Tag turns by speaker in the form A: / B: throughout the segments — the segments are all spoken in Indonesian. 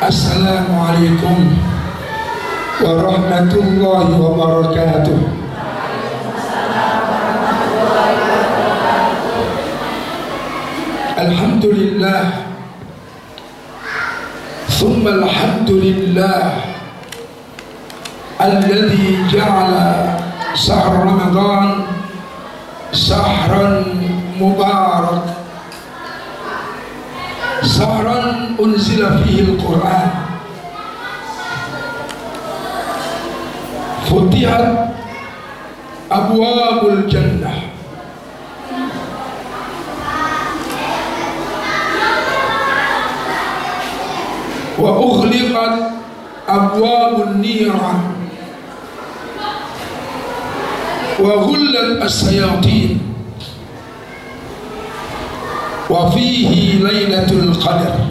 A: Assalamualaikum warahmatullahi wabarakatuh. Alhamdulillah, thumma alhamdulillah alladzi ja'ala syahr Ramadan syahran mubarak, syahran unzila fihi al-Quran, futihat abwabul jannah, wa ughliqat abwabun niran, wa ghullat as-sayatin, wa fihi lailatul qadar.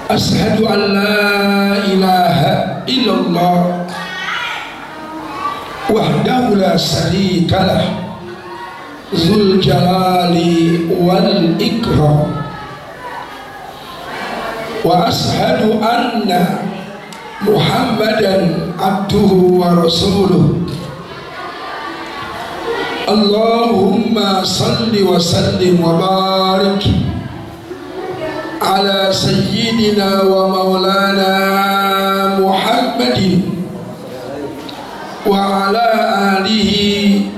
A: Ashhadu an la ilaha illallah wahdahu la syarika lah, dzul jalali wal ikram, wa ashhadu anna Muhammadan abduhu wa rasuluh. Allahumma salli wa sallim wa barik ala sayyidina wa maulana Muhammadin wa ala alihi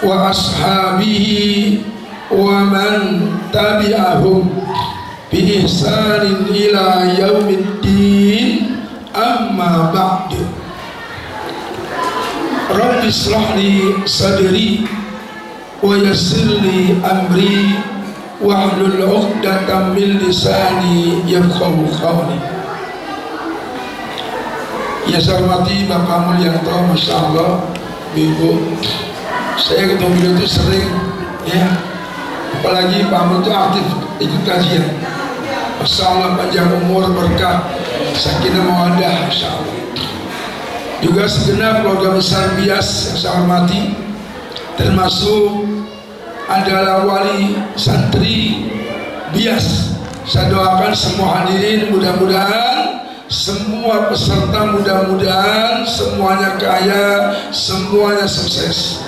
A: wa ashabihi wa man tabi'ahum bi ihsanin ila yaumiddin, amma ba'du. Rabbi shrah li sadri wa yassir li amri wahlul 'uqdatam min lisani yafqahu qawli. Ya saya hormati Bapak Mulyanto, Masya Allah, Ibu, saya ketemu beliau itu sering ya, apalagi Pak Mul itu aktif ikut kajian. Masya Allah, panjang umur, berkah, sakinah mawaddah, Masya Allah. Juga segenap keluarga besar Bias yang saya hormati, termasuk adalah wali santri Bias. Saya doakan semua hadirin, mudah-mudahan semua peserta, mudah-mudahan semuanya kaya, semuanya sukses.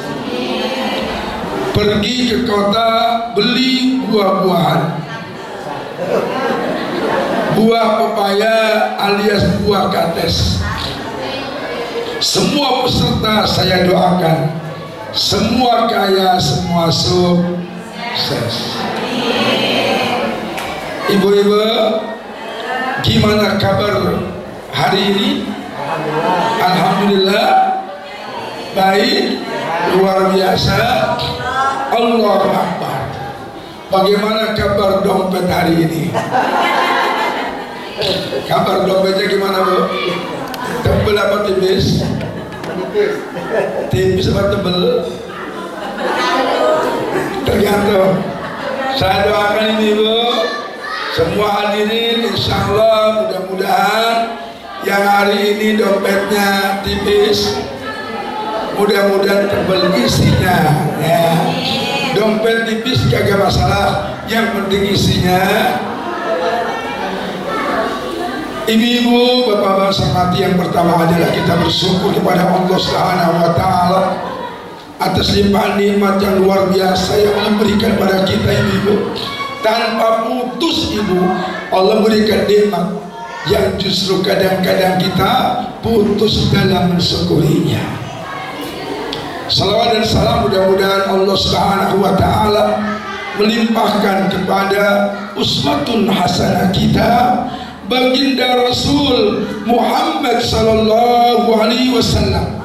A: Pergi ke kota, beli buah-buahan, buah pepaya alias buah kates. Semua peserta saya doakan semua kaya, semua sukses. Ibu-ibu, gimana kabar hari ini? Alhamdulillah baik, luar biasa. Allahu Akbar. Bagaimana kabar dompet hari ini? Kabar dompetnya gimana, Bu? Tebel apa tipis? Tipis apa tebel? Tergantung. Saya doakan ini, Bu, semua hadirin insya Allah mudah-mudahan yang hari ini dompetnya tipis, mudah-mudahan tebel isinya ya. Dompet tipis kagak masalah, yang penting isinya. Ibu-ibu, bapak-bapak sekalian, yang pertama adalah kita bersyukur kepada Allah Subhanahu wa Ta'ala atas limpahan nikmat yang luar biasa yang Allah berikan pada kita. Ibu-ibu, tanpa putus, Ibu, Allah berikan nikmat yang justru kadang-kadang kita putus dalam mensyukurinya. Salawat dan salam mudah-mudahan Allah Subhanahu wa Ta'ala melimpahkan kepada uswatun hasanah kita, baginda Rasul Muhammad sallallahu alaihi wasallam,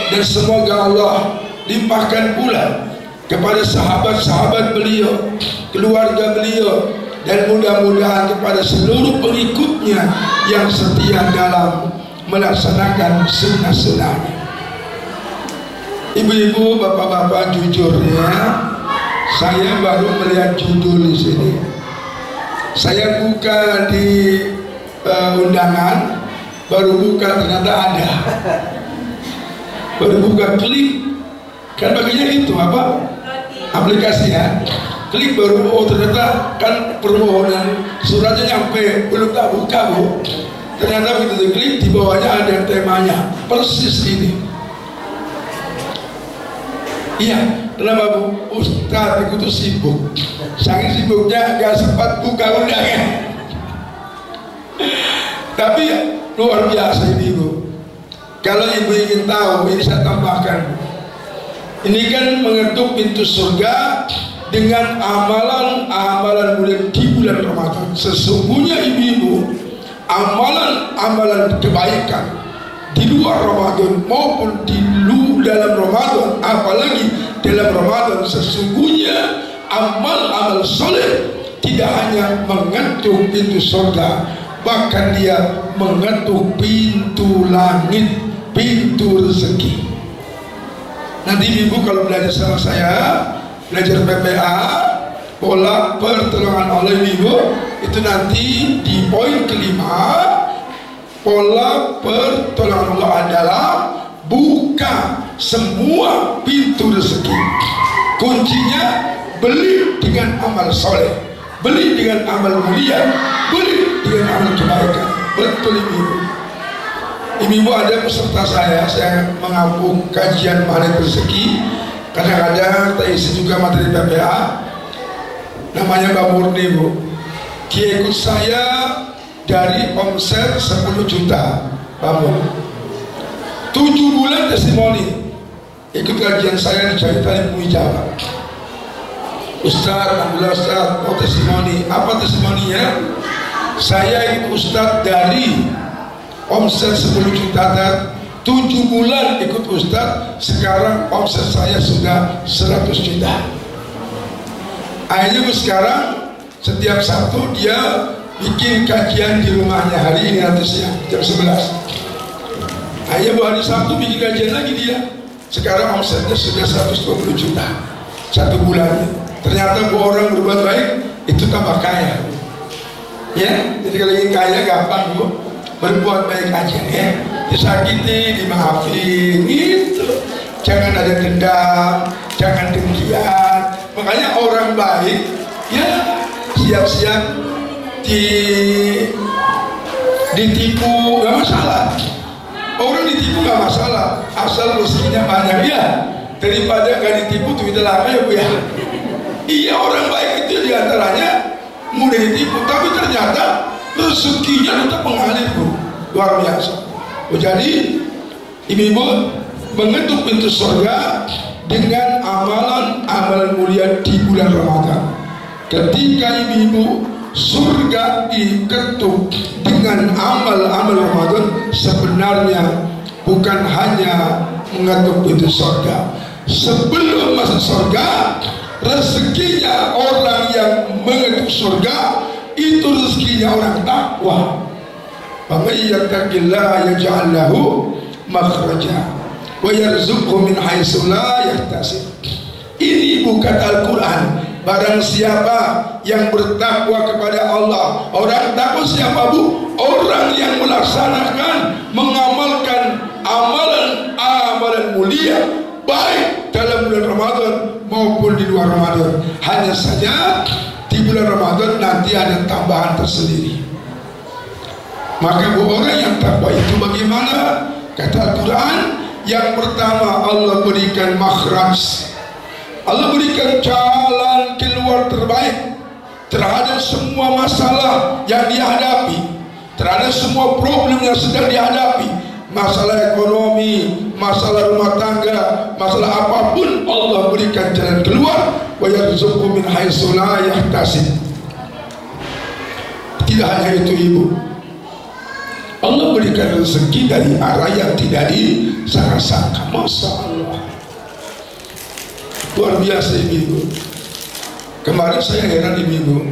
A: dan semoga Allah limpahkan pula kepada sahabat-sahabat beliau, keluarga beliau, dan mudah-mudahan kepada seluruh pengikutnya yang setia dalam melaksanakan sunnah-sunnahnya. Ibu-ibu, bapak-bapak, jujurnya saya baru melihat judul di sini. Saya buka di undangan, baru buka ternyata ada, baru buka klik, kan baginya itu apa? Aplikasi ya. klik baru, oh ternyata kan permohonan suratnya nyampe, belum tak buka Bu. Ternyata begitu klik di bawahnya ada temanya persis ini. Iya, kenapa Bu? Ustadz itu sibuk, saking sibuknya gak sempat buka undangan. Tapi luar biasa ini Bu. Kalau ibu ingin tahu, ini saya tambahkan. Ini kan mengetuk pintu surga dengan amalan-amalan mulia di bulan Ramadan. Sesungguhnya ibu-ibu, amalan-amalan kebaikan di luar Ramadan maupun di dalam Ramadan, apalagi dalam Ramadan, sesungguhnya amal-amal soleh tidak hanya mengetuk pintu surga, bahkan dia mengetuk pintu langit, pintu rezeki. Nanti ibu kalau belajar sama saya, belajar PPA, pola pertolongan Allah ibu, itu nanti di poin kelima, pola pertolongan Allah adalah buka semua pintu rezeki. Kuncinya beli dengan amal soleh, beli dengan amal mulia, beli dengan amal kebaikan. Betul ibu. Ibu ada peserta saya mengampung kajian Magnet Rezeki. Kadang-kadang kita isi juga materi PPA. Namanya Mbak Murni Bu. Dia ikut saya dari omset 10 juta bangun 7 bulan testimoni. Ikut kajian saya di Jahitan Bumi Jawa. Ustaz, alhamdulillah Ustaz, mau testimoni. Apa testimoninya? Saya ikut Ustaz dari omset 10 juta dan 7 bulan ikut Ustaz. Sekarang omset saya sudah 100 juta. Akhirnya sekarang setiap Sabtu dia bikin kajian di rumahnya. Hari ini nanti siang jam 11. Akhirnya hari Sabtu bikin kajian lagi dia. Sekarang omsetnya sudah 120 juta 1 bulan. Ternyata orang berbuat baik itu tambah kaya. Ya, jadi kalau ingin kaya gampang Bu, berbuat baik aja ya. Disakiti, dimaafin gitu. Jangan ada dendam, jangan dengkian. Makanya orang baik ya siap-siap ditipu, gak masalah. Orang ditipu gak masalah, asal rezekinya banyak ya. Daripada gak ditipu duitnya lama ya Bu ya. Iya, orang baik itu diantaranya mudah ditipu, tapi ternyata rezekinya tetap mengalir Bu. Luar biasa. Jadi ibu-ibu mengetuk pintu surga dengan amalan-amalan mulia di bulan Ramadan. Ketika ibu-ibu surga diketuk dengan amal-amal Ramadan, sebenarnya bukan hanya mengetuk pintu surga. Sebelum masuk surga, rezekinya orang yang mengetuk surga itu rezekinya orang takwa. Faman yattaqillaha yaj'al lahu makhraja wa yarzuqhu min haitsu la yahtasib. Ini bukan Al-Quran. Barang siapa yang bertakwa kepada Allah. Orang takwa siapa Bu? Orang yang melaksanakan, mengamalkan amalan-amalan mulia, baik dalam bulan Ramadan maupun di luar Ramadan. Hanya saja di bulan Ramadan nanti ada tambahan tersendiri. Maka orang yang takwa itu bagaimana? Kata Al-Quran, yang pertama Allah berikan makhraj, Allah berikan jalan keluar terbaik terhadap semua masalah yang dihadapi, terhadap semua problem yang sedang dihadapi. Masalah ekonomi, masalah rumah tangga, masalah apapun, Allah berikan jalan keluar. Wa yarzuqhu min haitsu la yahtasib. Tidak hanya itu ibu, Allah berikan rezeki dari arah yang tidak disangka-sangka. Masya Allah, luar biasa ibu. Kemarin saya heran ibu,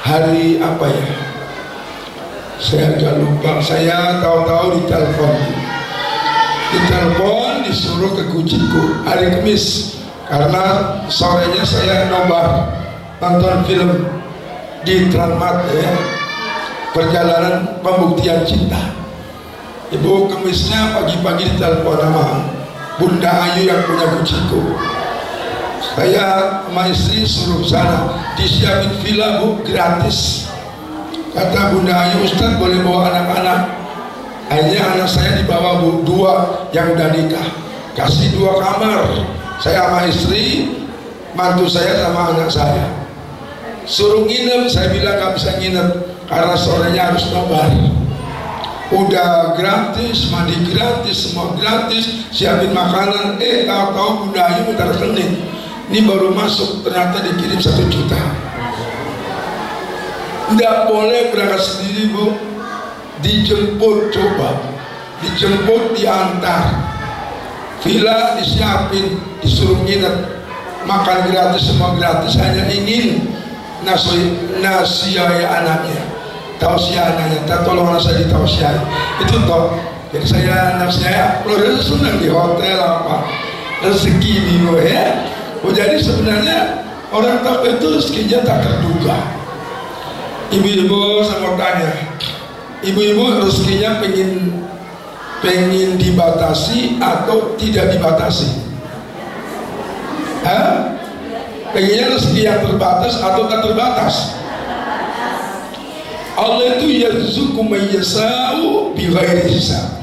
A: hari apa ya, saya agak lupa. Saya tahu-tahu ditelepon disuruh ke kucingku hari Kamis, karena sorenya saya nobar nonton film di Transmart ya, perjalanan pembuktian cinta. Ibu Kamisnya pagi-pagi ditelepon sama Bunda Ayu yang punya kucingku. Saya sama istri suruh sana disiapin villa Bu, gratis. Kata Bunda Ayu, Ustadz boleh bawa anak-anak. Akhirnya anak saya dibawa Bu, 2 yang udah nikah, kasih 2 kamar. Saya sama istri, mantu saya sama anak saya. Suruh nginep, saya bilang gak bisa nginep karena sorenya harus nobar. Udah gratis, mandi gratis, semua gratis, siapin makanan. Tahu-tahu Bunda Ayu minta rekening. Ini baru masuk, ternyata dikirim 1 juta. Nggak boleh berangkat sendiri Bu, dijemput. Coba dijemput, diantar, villa disiapin, disuruh nginep, makan gratis, semua gratis. Hanya ingin nasihat anaknya, tausiah anaknya, tolong anak saya ditausiah itu toh. Jadi saya anak saya keluarga senang di hotel apa, rezeki bingung ya. Jadi sebenarnya orang tahu itu rezekinya tak terduga. Ibu-ibu saya mau tanya, ibu-ibu rezekinya pengen dibatasi atau tidak dibatasi? Pengennya rezeki yang terbatas atau tak terbatas? Allah itu yarzuqu man yasha'u bighairi hisab.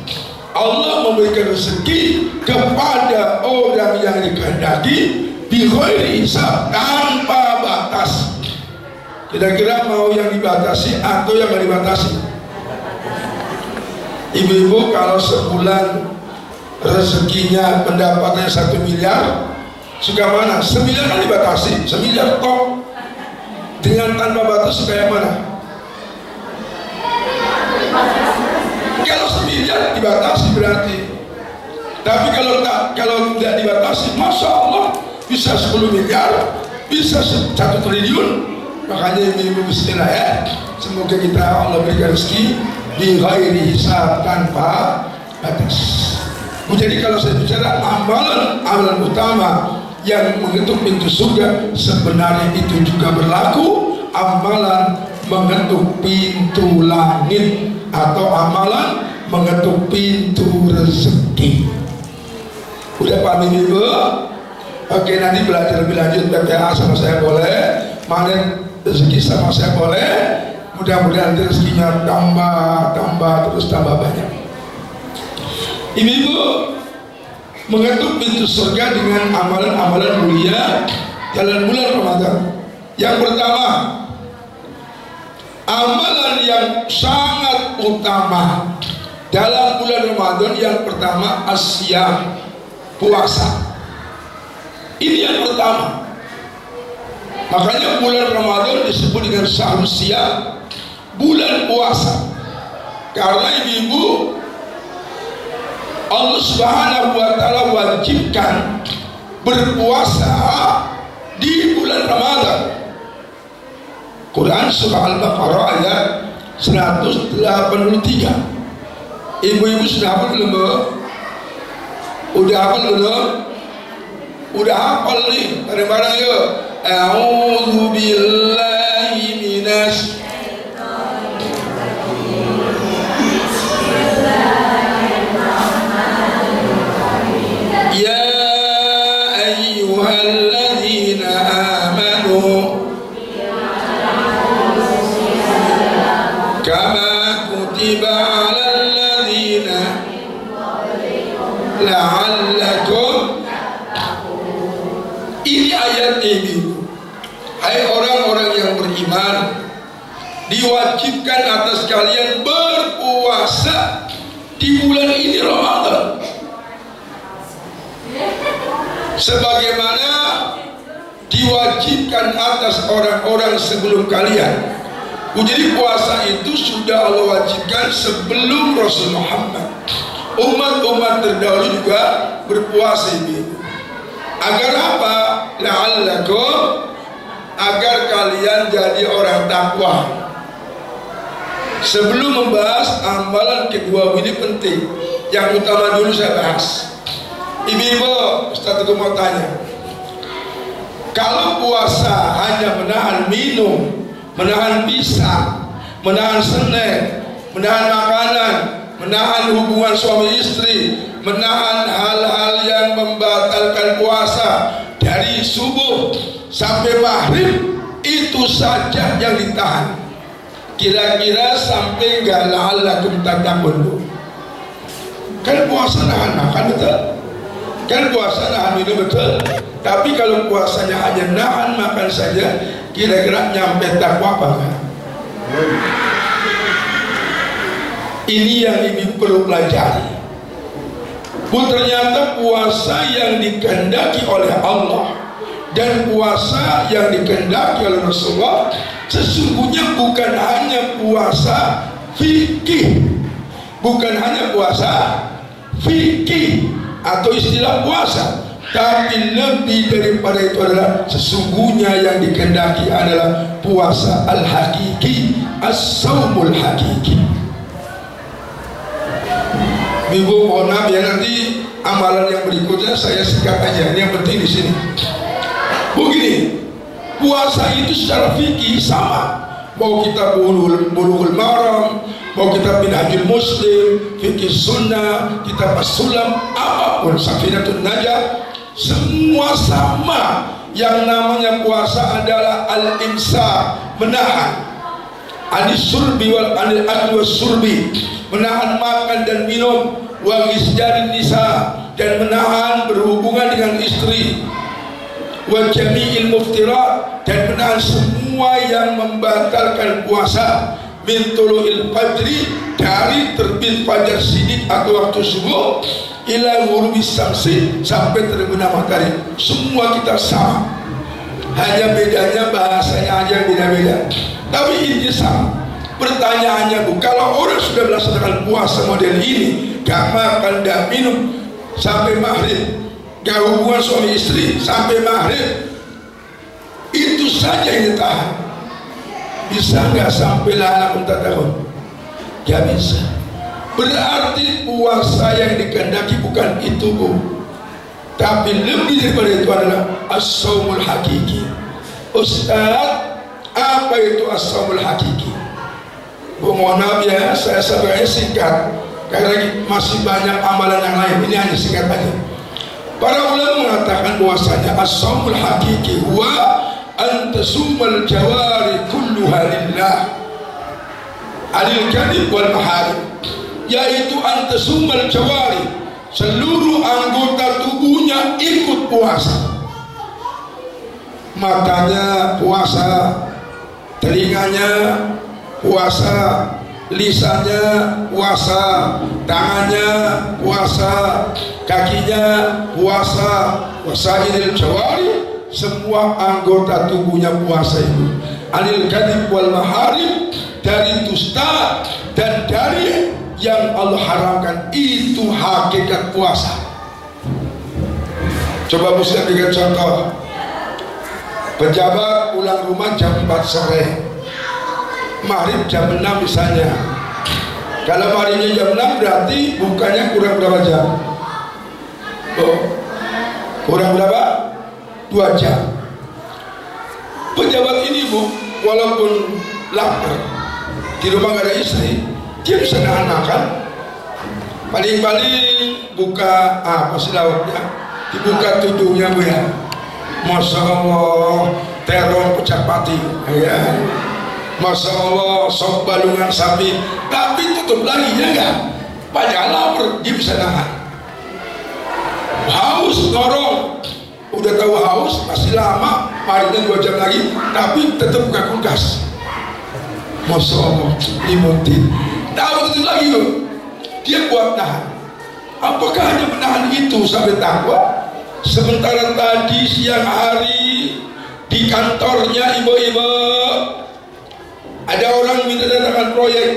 A: Allah memberikan rezeki kepada orang yang dikehendaki bighairi hisab, tanpa batas. Kira-kira mau yang dibatasi atau yang nggak dibatasi? Ibu-ibu kalau sebulan rezekinya pendapatannya 1 miliar, suka mana? 1 miliar kan dibatasi, 1 miliar tok. Dengan tanpa batas suka yang mana? Kalau 1 miliar dibatasi berarti. Tapi kalau tidak dibatasi, masya Allah bisa 10 miliar, bisa 1 triliun. Makanya ibu-ibu bismillah ya, semoga kita Allah berikan rezeki bi ghairi hisab, tanpa batas. Jadi kalau saya bicara amalan utama yang mengetuk pintu surga, sebenarnya itu juga berlaku amalan mengetuk pintu langit atau amalan mengetuk pintu rezeki. Udah paham ibu? Oke, nanti belajar lebih lanjut PPA sama saya boleh, manen rezeki sama saya boleh. Mudah-mudahan rezekinya tambah terus tambah banyak. Ibu-ibu, mengetuk pintu surga dengan amalan-amalan mulia dalam bulan Ramadan. Yang pertama, amalan yang sangat utama dalam bulan Ramadan, yang pertama asyam, puasa. Ini yang pertama. Makanya bulan Ramadan disebut dengan syahrul siyam, bulan puasa. Karena ibu-ibu, Allah Subhanahu wa ta'ala wajibkan berpuasa di bulan Ramadan. Quran surah Al-Baqarah ayat 183. Ibu-ibu sudah hafal belum? Udah hafal belum? Udah hafal nih, bareng-bareng yuk. A'udzu billahi minasy ya ayyuhalladzina amanu kama kutiba 'alal ladzina la'allakum. Ini ayat ini, hai orang-orang yang beriman, diwajibkan atas kalian berpuasa di bulan ini Ramadan, sebagaimana diwajibkan atas orang-orang sebelum kalian. Jadi puasa itu sudah Allah wajibkan sebelum Rasul Muhammad. Umat-umat terdahulu juga berpuasa ini. Agar apa? La'allakum, agar kalian jadi orang takwa. Sebelum membahas amalan kedua ini penting, yang utama dulu saya bahas. Ibu-ibu, Ustaz itu mau tanya, kalau puasa hanya menahan minum, menahan pisang, menahan snack, menahan makanan, menahan hubungan suami istri, menahan hal-hal yang membatalkan puasa, dari subuh sampai maghrib itu saja yang ditahan. Kira-kira sampai gak la'allakum tattaqun. Kan puasa nahan makan betul, kan puasa nahan minum betul. Tapi kalau puasanya hanya nahan makan saja, kira-kira nyampe takwa apa kan? Ini yang ibu perlu pelajari. Ternyata puasa yang dikehendaki oleh Allah dan puasa yang dikehendaki oleh Rasulullah sesungguhnya bukan hanya puasa fikih, bukan hanya puasa fikih atau istilah puasa, tapi lebih daripada itu adalah sesungguhnya yang dikehendaki adalah puasa al-hakiki, as-saumul hakiki. Ibu mohon maaf ya, nanti amalan yang berikutnya saya singkat aja. Ini yang penting di sini. Begini, puasa itu secara fikih sama. Mau kita bulughul maram, mau kita minhajul muslim, fikih sunnah, kitab as-sulam, apapun, safinatun najah, semua sama. Yang namanya puasa adalah al-imsa, menahan. Anis surbi wal anil akli was surbi, menahan makan dan minum, wa gisjarin nisa, dan menahan berhubungan dengan istri, wa jami'il muftirat, dan menahan semua yang membatalkan puasa, min tulu'il fajri, dari terbit fajar sidik atau waktu subuh, ila ghurubis syamsi, sampai terbenam matahari. Semua kita sama, hanya bedanya bahasanya aja beda-beda. Tapi ini sama. Pertanyaannya bu, kalau orang sudah melaksanakan puasa model ini, gak makan, gak minum sampai maghrib, gak hubungan suami istri sampai maghrib, itu saja yang ditahan, bisa nggak sampai la'allakum tattaqun? Gak bisa. Berarti puasa yang dikehendaki bukan itu bu, tapi lebih daripada itu adalah as-saumul hakiki. Ustaz, apa itu as-saumul hakiki? Bu, mohon maaf ya, saya sebenarnya singkat karena masih banyak amalan yang lain. Ini hanya singkat aja. Para ulama mengatakan bahwasanya as-saumul hakiki huwa an tasumal jawari kulluha lillah anil kadhib wal maharim, yaitu an tasumal jawari, seluruh anggota tubuhnya ikut puasa. Matanya puasa, telinganya puasa, lisannya puasa, tangannya puasa, kakinya puasa, wasailil jawari, semua anggota tubuhnya puasa itu. Anil kadhib wal maharim, dari dusta dan dari yang Allah haramkan, itu hakikat puasa. Coba Ustaz berikan contoh. Pejabat pulang rumah jam 4 sore, maghrib jam 6 misalnya. Kalau maghrinya jam 6 berarti bukannya kurang berapa jam? Oh, kurang berapa? 2 jam. Pejabat ini bu, walaupun lapar, di rumah gak ada istri, dia bisa nahan makan. Paling-paling buka apa sih lauknya, dibuka tudungnya bu ya. Masya Allah, terong pecah pati ya. Masya Allah, sop balungan sapi, tapi tutup lagi ya enggak? Padahal lapar, dia bisa nahan. Haus, norong, udah tahu haus, masih lama, marinya 2 jam lagi, tapi tetap buka kulkas. Masya Allah, limutin, tahu tutup lagi loh. Dia kuat nahan. Apakah hanya menahan itu sampai takwa? Sementara tadi siang hari di kantornya ibu-ibu ada orang minta datangkan proyek.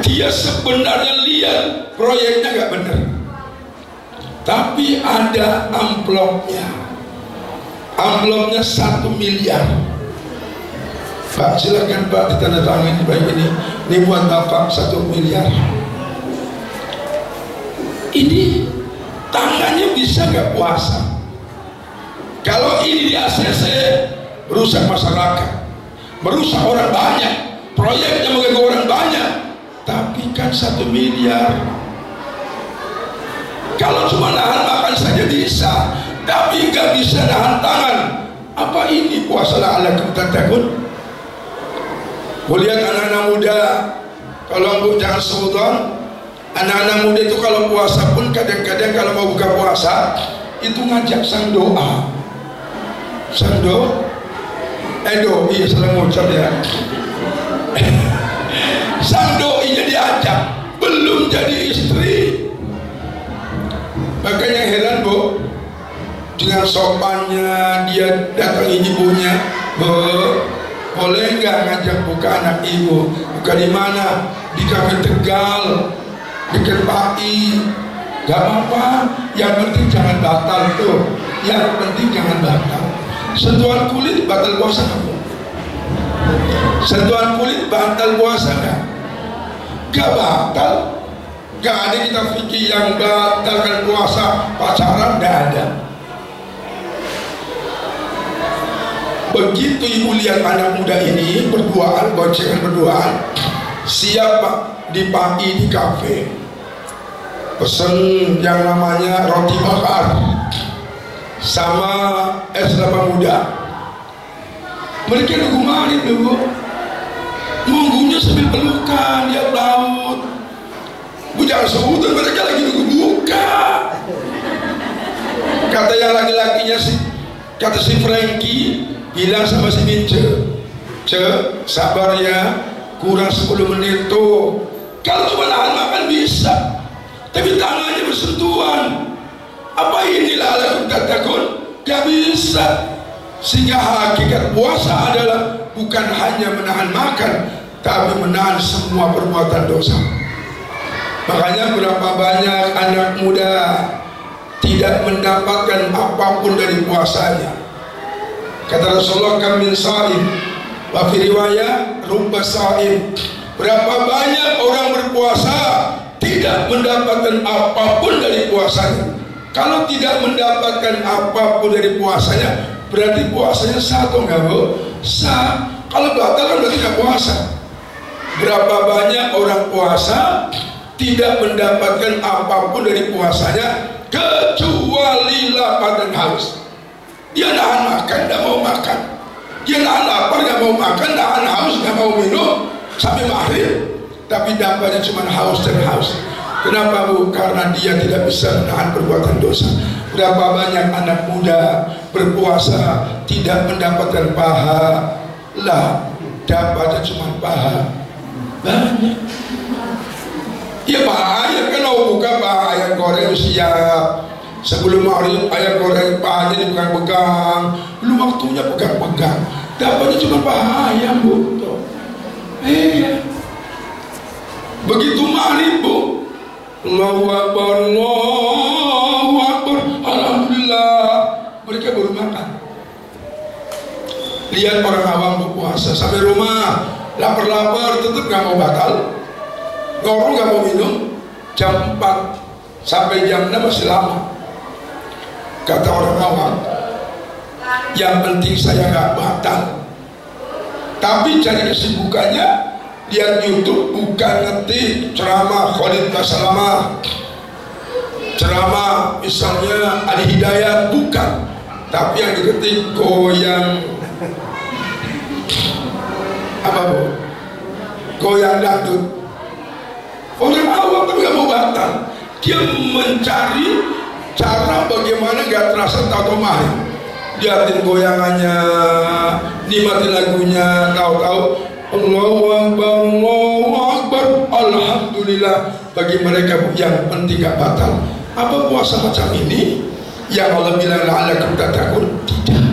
A: Dia sebenarnya lihat proyeknya nggak benar, tapi ada amplopnya. Amplopnya 1 miliar. Pak, silakan Pak ditandatangani baik ini. Ini buat Bapak 1 miliar. Ini tangannya bisa nggak puasa? Kalau ini di ACC, merusak masyarakat, merusak orang banyak, proyeknya mengganggu orang banyak. Tapi kan 1 miliar, Kalau cuma nahan makan saja bisa, tapi nggak bisa nahan tangan. Apa ini puasa la'allakum tattaqun? Lihat anak-anak muda, kalau jangan seudon, anak-anak muda itu kalau puasa pun kadang-kadang kalau mau buka puasa itu ngajak sang doa, iya salah ngucap ya. Sang doinya diajak, belum jadi istri. Makanya heran Bu, dengan sopannya dia datangi ibunya, Bu, boleh nggak ngajak buka anak ibu? Buka di mana? Di kafe Tegal, dekat PAI. Gak apa-apa, yang penting jangan batal tuh. Yang penting jangan batal. Sentuhan kulit batal puasa kamu. Sentuhan kulit batal puasa kan? Gak batal. Gak ada kita fikir yang batalkan puasa pacaran, gak ada. Begitu ibu lihat anak muda ini berduaan, boncengan berduaan, siap di pagi di kafe, pesen yang namanya roti bakar sama es kelapa muda. Mereka nunggu maghrib dulu, nunggunya sambil pelukan di laut. Jangan sebutan, mereka lagi nunggu buka. Kata yang laki-lakinya kata si Frankie bilang sama si Mince, sabar ya, kurang 10 menit tuh. Kalau cuma nahan makan bisa, tapi tangannya bersentuhan. Apa inilah la'allakum tattaqun? Gak bisa. Sehingga hakikat puasa adalah bukan hanya menahan makan, tapi menahan semua perbuatan dosa. Makanya berapa banyak anak muda tidak mendapatkan apapun dari puasanya. Kata Rasulullah, kam min sha'im wa fi riwayat rubba sha'im. Berapa banyak orang berpuasa tidak mendapatkan apapun dari puasanya. Kalau tidak mendapatkan apapun dari puasanya, berarti puasanya sah atau enggak, Bu? Sah. Kalau batal kan berarti enggak puasa. Berapa banyak orang puasa tidak mendapatkan apapun dari puasanya kecuali lapar dan haus. Dia nahan makan, tidak mau makan. Dia nahan lapar, tidak mau makan. Nahan haus, tidak mau minum sampai maghrib. Tapi dapatnya cuma haus dan haus. Kenapa, Bu? Karena dia tidak bisa menahan perbuatan dosa. Berapa banyak anak muda berpuasa tidak mendapatkan pahala, dapatnya cuma paha. Banyak. Ya bahaya kan, mau buka bahaya goreng siap. Sebelum maghrib ayam goreng pahanya dipegang-pegang, belum waktunya pegang-pegang, dapatnya cuma paha ayam, Bu. Begitu maghrib, Bu, Allahu Akbar, Allahu Akbar, alhamdulillah, mereka baru makan. Lihat orang awam berpuasa sampai rumah lapar-lapar tetap gak mau batal, ngorong gak mau minum, jam 4 sampai jam 6 masih lama. Kata orang awam, yang penting saya gak batal. Tapi cari kesibukannya, lihat YouTube, bukan ngetik ceramah Khalid Basalamah, ceramah misalnya Ali Hidayat, bukan. Tapi yang diketik goyang apa, Bu? Goyang dangdut. Orang awam tapi gak mau batal. Dia mencari cara bagaimana gak terasa tahu mahir. Lihatin goyangannya, nikmatin lagunya, tahu-tahu Allahu Akbar, Allahu Akbar, alhamdulillah. Bagi mereka yang penting gak batal. Apa puasa macam ini yang Allah bilang la'allakum tattaqun? Tidak.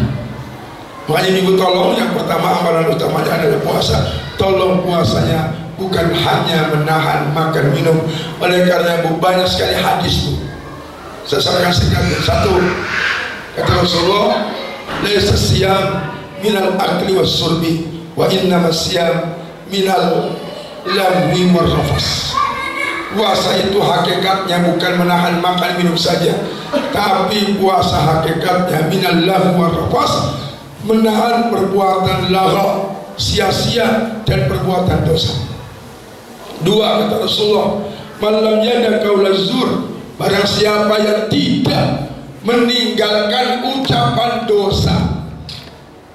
A: Makanya Ibu tolong, yang pertama amalan utamanya adalah puasa. Tolong puasanya bukan hanya menahan makan minum. Oleh karena Bu, banyak sekali hadis, Bu. Saya sampaikan sedikit. Satu, kata Rasulullah, laisa siyam minal akli was surbi, wa innama siyam minal lahwi war rafas. Puasa itu hakikatnya bukan menahan makan minum saja, tapi puasa hakikatnya minal lahwi war rafas, menahan perbuatan lagha, sia-sia, dan perbuatan dosa. Dua, kata Rasulullah, man lam yada qaula zur Barang siapa yang tidak meninggalkan ucapan dosa,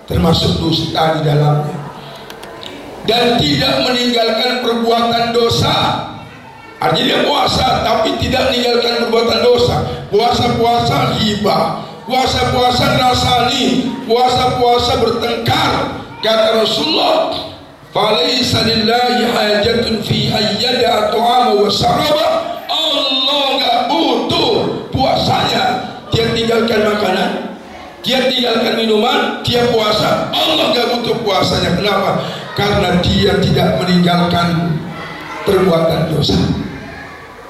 A: termasuk dusta di dalamnya, dan tidak meninggalkan perbuatan dosa, artinya dia puasa tapi tidak meninggalkan perbuatan dosa, puasa-puasa ghibah, puasa-puasa rasani, puasa-puasa bertengkar. Kata Rasulullah, "Falaisa lillahi hajatun fi ayyada ta'ama wa saraba." Allah enggak butuh puasanya dia tinggalkan makanan, dia tinggalkan minuman, dia puasa. Allah enggak butuh puasanya. Kenapa? Karena dia tidak meninggalkan perbuatan dosa.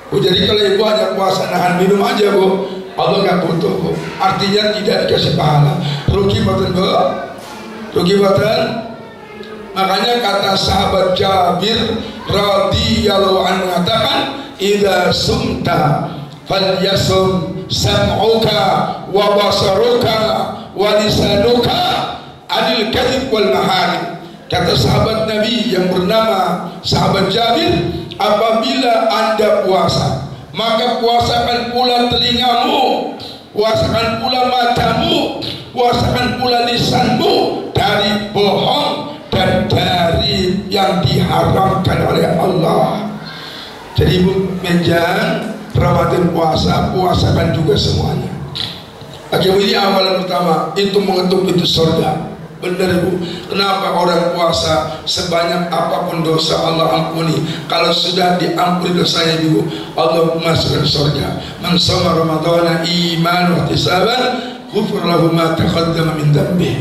A: Oh, jadi kalau ibu hanya puasa nahan minum aja, Bu, Allah nggak butuh, Bu. Artinya tidak dikasih pahala. Rugi badan, Bu. Rugi badan. Makanya kata sahabat Jabir radhiyallahu anhu mengatakan, "Idza sumta falyasum sam'uka wa basaruka wa lisanuka anil kadhib wal maharim." Kata sahabat Nabi yang bernama sahabat Jabir, apabila Anda puasa, maka puasakan pula telingamu, puasakan pula matamu, puasakan pula lisanmu dari bohong dan dari yang diharamkan oleh Allah. Jadi Ibu menjan Ramadan puasa, puasakan juga semuanya. Ini amalan pertama, itu mengetuk pintu surga. Benar, Ibu. Kenapa orang puasa sebanyak apapun dosa Allah ampuni? Kalau sudah diampuni dosanya, Ibu, Allah masukkan surga. Man shoma ramadhana iman wa ihtisaban ghufira lahu ma taqaddama min dhanbihi.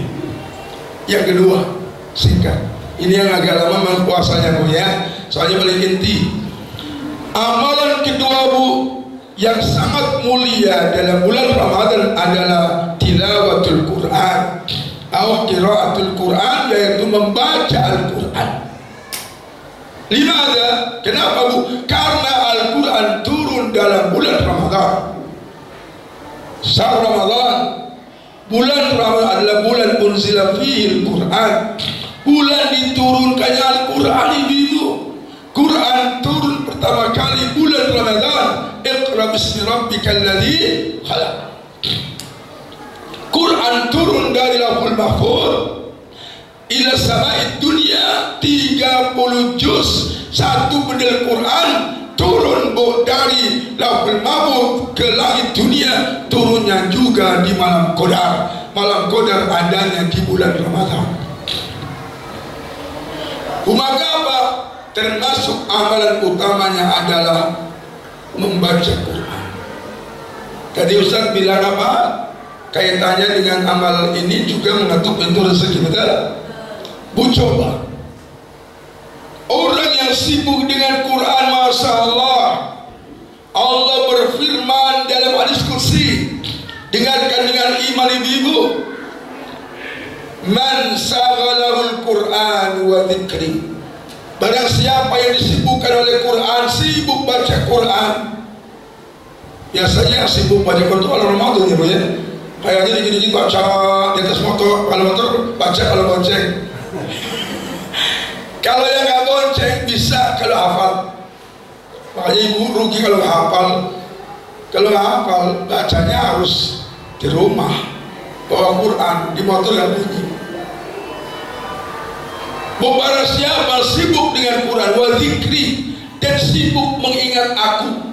A: Yang kedua, singkat. Ini yang agak lama puasanya, Bu, ya. Soalnya paling inti. Amalan kedua, Bu, yang sangat mulia dalam bulan Ramadan adalah tilawatul Quran. Atau qiraatul Quran, yaitu membaca Al-Quran. Limada? Kenapa, Bu? Karena Al-Quran turun dalam bulan Ramadan. Syahr Ramadan, bulan Ramadan adalah bulan unzila fihi Al-Quran, bulan diturunkannya Al-Quran. Ibu, Quran turun pertama kali bulan Ramadan. Iqra bismi rabbikal ladzi khalaq. Quran turun dari Lauhul Mahfuz ila sama'id dunia, 30 juz, satu bendel Quran turun dari Lauhul Mahfuz ke langit dunia, turunnya juga di malam Qadar. Malam Qadar adanya di bulan Ramadan. Maka apa? Termasuk amalan utamanya adalah membaca Quran. Tadi Ustaz bilang apa? Kaitannya dengan amal ini juga mengetuk pintu rezeki, betul? Bu, coba orang yang sibuk dengan Quran, Masya Allah, Allah berfirman dalam hadis kursi, dengarkan dengan iman ibu-ibu, man saghalahul Quran wa dzikri, barang siapa yang disibukkan oleh Quran, sibuk baca Quran. Biasanya sibuk baca Quran itu kalau Ramadan, ya, Bu, ya. Kayaknya dikit-dikit baca di atas motor, kalau motor baca, kalau bonceng. Kalau yang nggak bonceng bisa kalau hafal. Makanya ibu rugi kalau nggak hafal. Kalau nggak hafal, bacanya harus di rumah, bawa Quran, di motor nggak bunyi. Barang siapa sibuk dengan Quran wa dzikri, dan sibuk mengingat aku,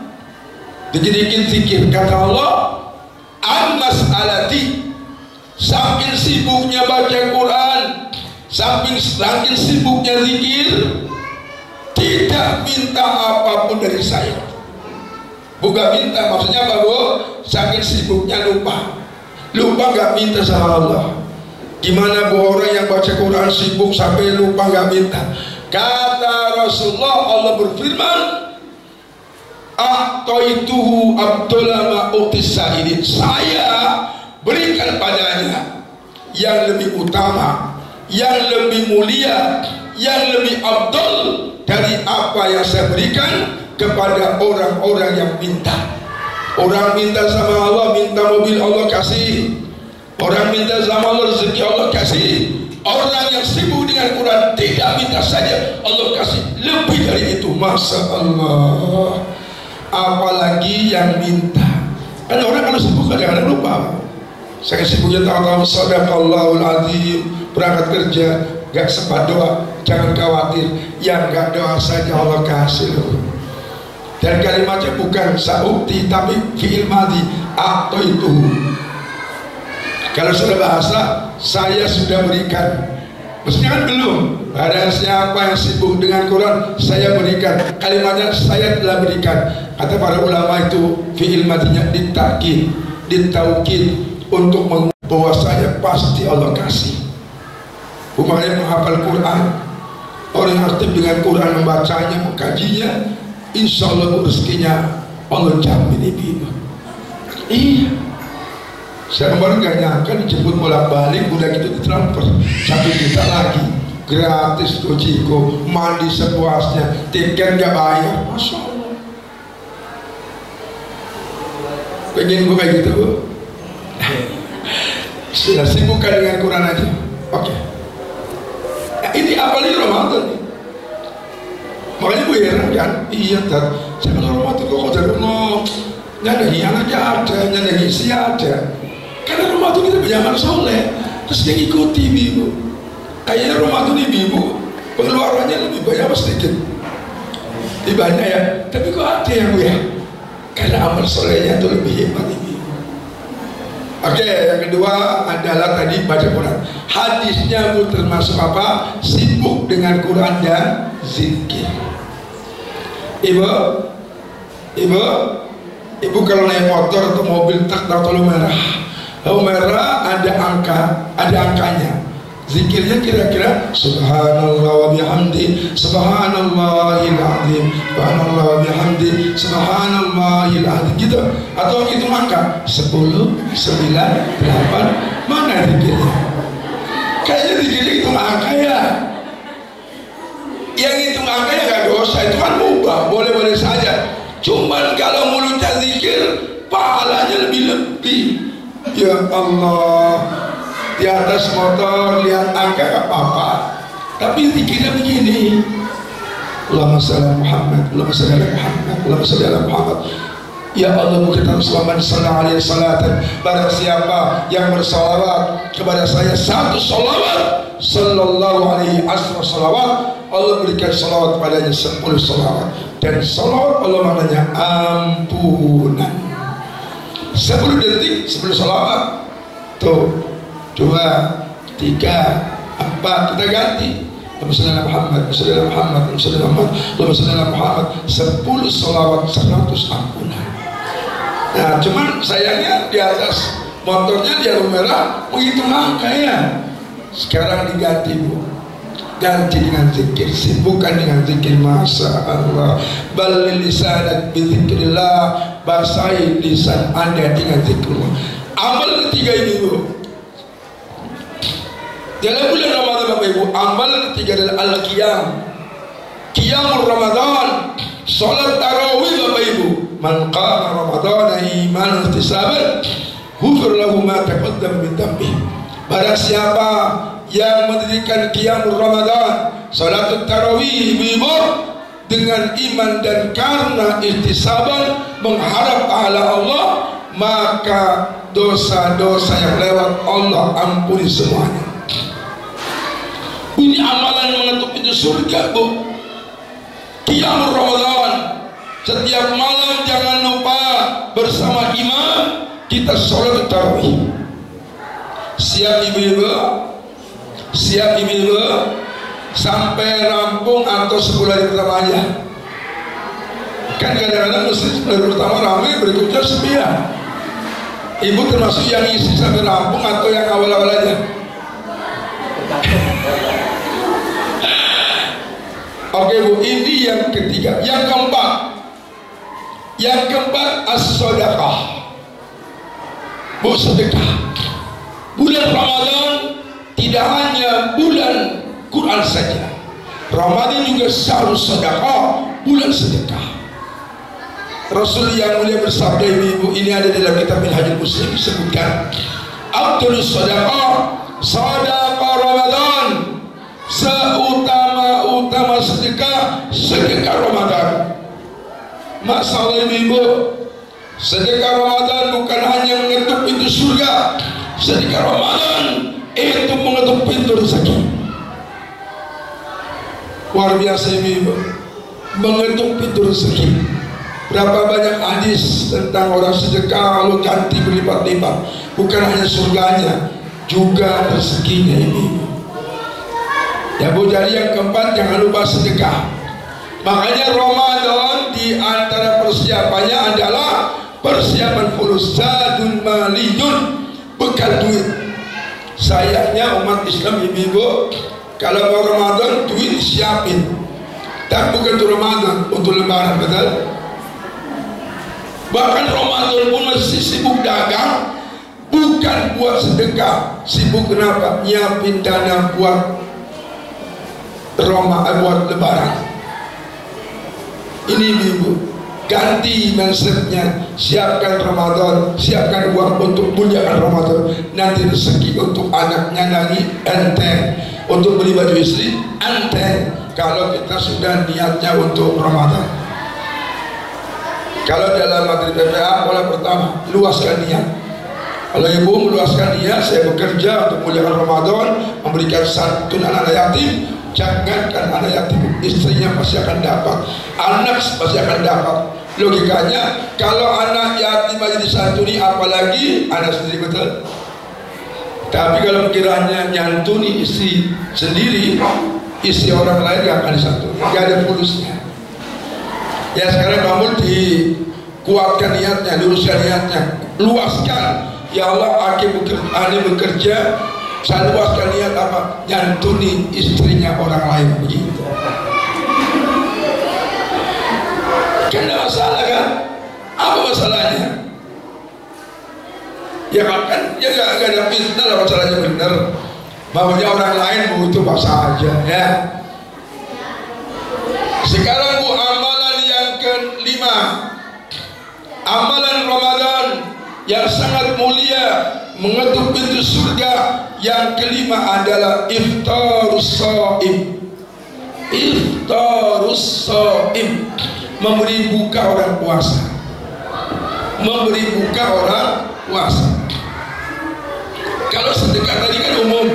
A: dikit-dikit zikir. Kata Allah, an mas'alati, saking sibuknya baca Quran, saking sibuknya zikir, tidak minta apapun dari saya. Bukan minta, maksudnya apa, Bu? Saking sibuknya lupa nggak minta sama Allah. Gimana, Bu, orang yang baca Quran sibuk sampai lupa nggak minta? Kata Rasulullah, Allah berfirman, a'taituhu abdulama utisa'idin, saya berikan padanya yang lebih utama, yang lebih mulia, yang lebih abdul dari apa yang saya berikan kepada orang-orang yang minta. Orang minta sama Allah, minta mobil, Allah kasih. Orang minta sama Allah, rezeki Allah kasih. Orang yang sibuk dengan Quran tidak minta saja, Allah kasih lebih dari itu. Masya Allah. apalagi yang minta. Kan orang kalau sibuk kadang-kadang lupa. Saya sibuknya tahu-tahu sadaqallahul azim, berangkat kerja gak sempat doa. Jangan khawatir, yang gak doa saja Allah kasih loh. Dan kalimatnya bukan saukti tapi fi'il madhi, atau itu. Kalau sudah bahasa saya sudah berikan, maksudnya kan belum. Ada siapa yang sibuk dengan Quran, saya berikan. Kalimatnya saya telah berikan. Kata para ulama itu fi'il madhinya ditakid, ditaukid, untuk bahwa saya pasti Allah kasih. Umpamanya menghafal Quran, orang yang aktif dengan Quran, membacanya, mengkajinya, insya Allah rezekinya Allah jamin ibu. Iya, saya kemarin gak nyangka dijemput bolak-balik, udah gitu ditransfer 1 juta lagi, gratis tuh Ciko, mandi sepuasnya, tiket gak bayar, masya Allah. Pengen gue kayak gitu Bu? Sudah sibukkan dengan Quran aja. Oke. Nah, ini apalagi Ramadan nih. Makanya gue heran kan, iya Tad, saya kalau Ramadan kok dari nyanyi anak ada, nyanyi istri ada. Karena Ramadan kita banyak amal soleh, terus dia ngikuti ibu. Kayaknya Ramadan ibu pengeluarannya lebih banyak apa sedikit? Lebih banyak ya, tapi kok ada yang ya? Karena amal solehnya itu lebih hebat ibu. Oke, yang kedua adalah tadi baca Quran. Hadisnya itu termasuk apa? Sibuk dengan Quran dan zikir. Ibu kalau naik motor atau mobil truk atau lampu merah ada angkanya. Zikirnya kira-kira subhanallah wa bihamdi, subhanallahil azim, subhanallah wa bihamdi, subhanallahil azim, gitu. Atau hitung angka 10, 9, 8, mana zikirnya? Kayaknya zikirnya hitung angka ya. Yang hitung angka ya gak dosa, itu kan mubah, boleh-boleh saja. Cuman kalau mulutnya zikir, pahalanya lebih-lebih. Ya Allah, di atas motor lihat angka gak apa-apa, tapi zikirnya begini, Allahumma shalli ala Muhammad, Allahumma shalli ala Muhammad, Allahumma shalli ala Muhammad. Ya Allah, kita selamat sallallahu alaihi salatan. Barang siapa yang bersalawat kepada saya 1 salawat, sallallahu alaihi asra salawat, Allah berikan salawat padanya 10 salawat. Dan salawat Allah maknanya ampunan. 10 detik 10 salawat. Tuh 2, 3, 4, kita ganti. Allahumma Muhammad, Muhammad, Muhammad, 10 salawat 100 ampunan. Nah, cuman sayangnya di atas motornya di lampu merah menghitung angka ya. Sekarang diganti Bu, ganti dengan zikir, sibukkan dengan zikir. Masya Allah, balil lisanak bizikrillah, basahi lisan Anda dengan zikirullah. Amal ketiga ini Bu, dalam bulan Ramadan Bapak Ibu, amal ketiga adalah al-qiyam, qiyamul Ramadan, salat tarawih Bapak Ibu. Man qama Ramadan imanan ihtisaban ghufir lahu ma taqaddama min dhanbi. Barang siapa yang mendirikan qiyamul Ramadan, salat tarawih Ibu, dengan iman dan karena ihtisaban, mengharap pahala Allah, maka dosa-dosa yang lewat Allah ampuni semuanya. Ini amalan mengetuk pintu surga Bu. Qiyamul Ramadan, setiap malam jangan lupa bersama imam kita sholat tarawih. Siap ibu-ibu? Siap ibu-ibu? Sampai rampung atau 10 hari pertama aja. Kan kadang-kadang mesti 10 hari pertama ramai, berikutnya sepian. Ibu termasuk yang isi sampai rampung atau yang awal-awal aja? Oke Bu, ini yang ketiga. Yang keempat as-sadaqah Bu, sedekah. Bulan Ramadan tidak hanya bulan Quran saja, Ramadan juga harus sedekah, bulan sedekah. Rasul yang mulia bersabda ibu, ini ada dalam kitab Minhajul Muslim, disebutkan Abdulus sedekah, sedekah Ramadan, seutama-utama sedekah Ramadan. Masalah ibu, sedekah Ramadan bukan hanya mengetuk pintu surga. Sedekah Ramadan itu mengetuk pintu rezeki. Luar biasa ibu, mengetuk pintu rezeki. Berapa banyak hadis tentang orang sedekah lalu ganti berlipat-lipat. Bukan hanya surganya, juga rezekinya ibu. Ya bu, jadi yang keempat jangan lupa sedekah. Makanya Ramadan di antara persiapannya adalah persiapan fulus, zadun maliyun, bekal duit. Sayangnya umat Islam ibu, kalau mau Ramadan duit siapin, tapi bukan untuk Ramadan, untuk lebaran, betul? Bahkan Ramadan pun masih sibuk dagang, bukan buat sedekah. Sibuk kenapa? Nyiapin dana buat Ramadan, buat lebaran. Ini ibu, ganti mindsetnya. Siapkan Ramadan, siapkan uang untuk muliakan Ramadan. Nanti rezeki untuk anaknya lagi enteng, untuk beli baju istri enteng. Kalau kita sudah niatnya untuk Ramadan. Kalau dalam materi PPA, pola pertama, luaskan niat. Kalau ibu meluaskan niat, saya bekerja untuk muliakan Ramadan, memberikan santun anak yatim. Jangankan anak yatim, istrinya pasti akan dapat, anak pasti akan dapat. Logikanya, kalau anak yatim aja disantuni, apalagi anak sendiri, betul? Tapi kalau pikirannya nyantuni istri sendiri, istri orang lain gak akan disantuni, gak ada pulusnya. Ya sekarang kamu dikuatkan niatnya, luruskan niatnya, luaskan. Ya Allah, aku bekerja, saya luaskan niat apa? Nyantuni istrinya orang lain, begitu. Kan ada masalah kan? Apa masalahnya? Ya kan? Ya gak ada fitnah lah, masalahnya benar. Maunya orang lain butuh bahasa aja ya. Sekarang bu, amalan yang kelima, amalan Ramadan yang sangat mulia, mengetuk pintu surga. Yang kelima adalah iftarus shaim. Iftarus shaim, memberi buka orang puasa. Memberi buka orang puasa. Kalau sedekah tadi kan umum,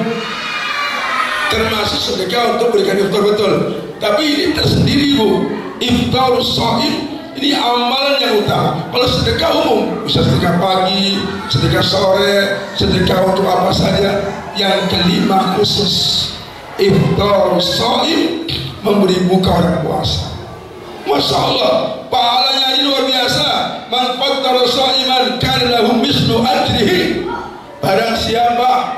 A: termasuk sedekah untuk berikan iftar, betul. Tapi ini tersendiri bu, iftarus shaim ini amalan yang utama. Kalau sedekah umum, bisa sedekah pagi, sedekah sore, sedekah untuk apa saja. Yang kelima khusus, iftarus shaim, memberi buka orang puasa. Masya Allah, pahalanya ini luar biasa. Man fattara shaiman kana lahu mislu ajrihi. Barang siapa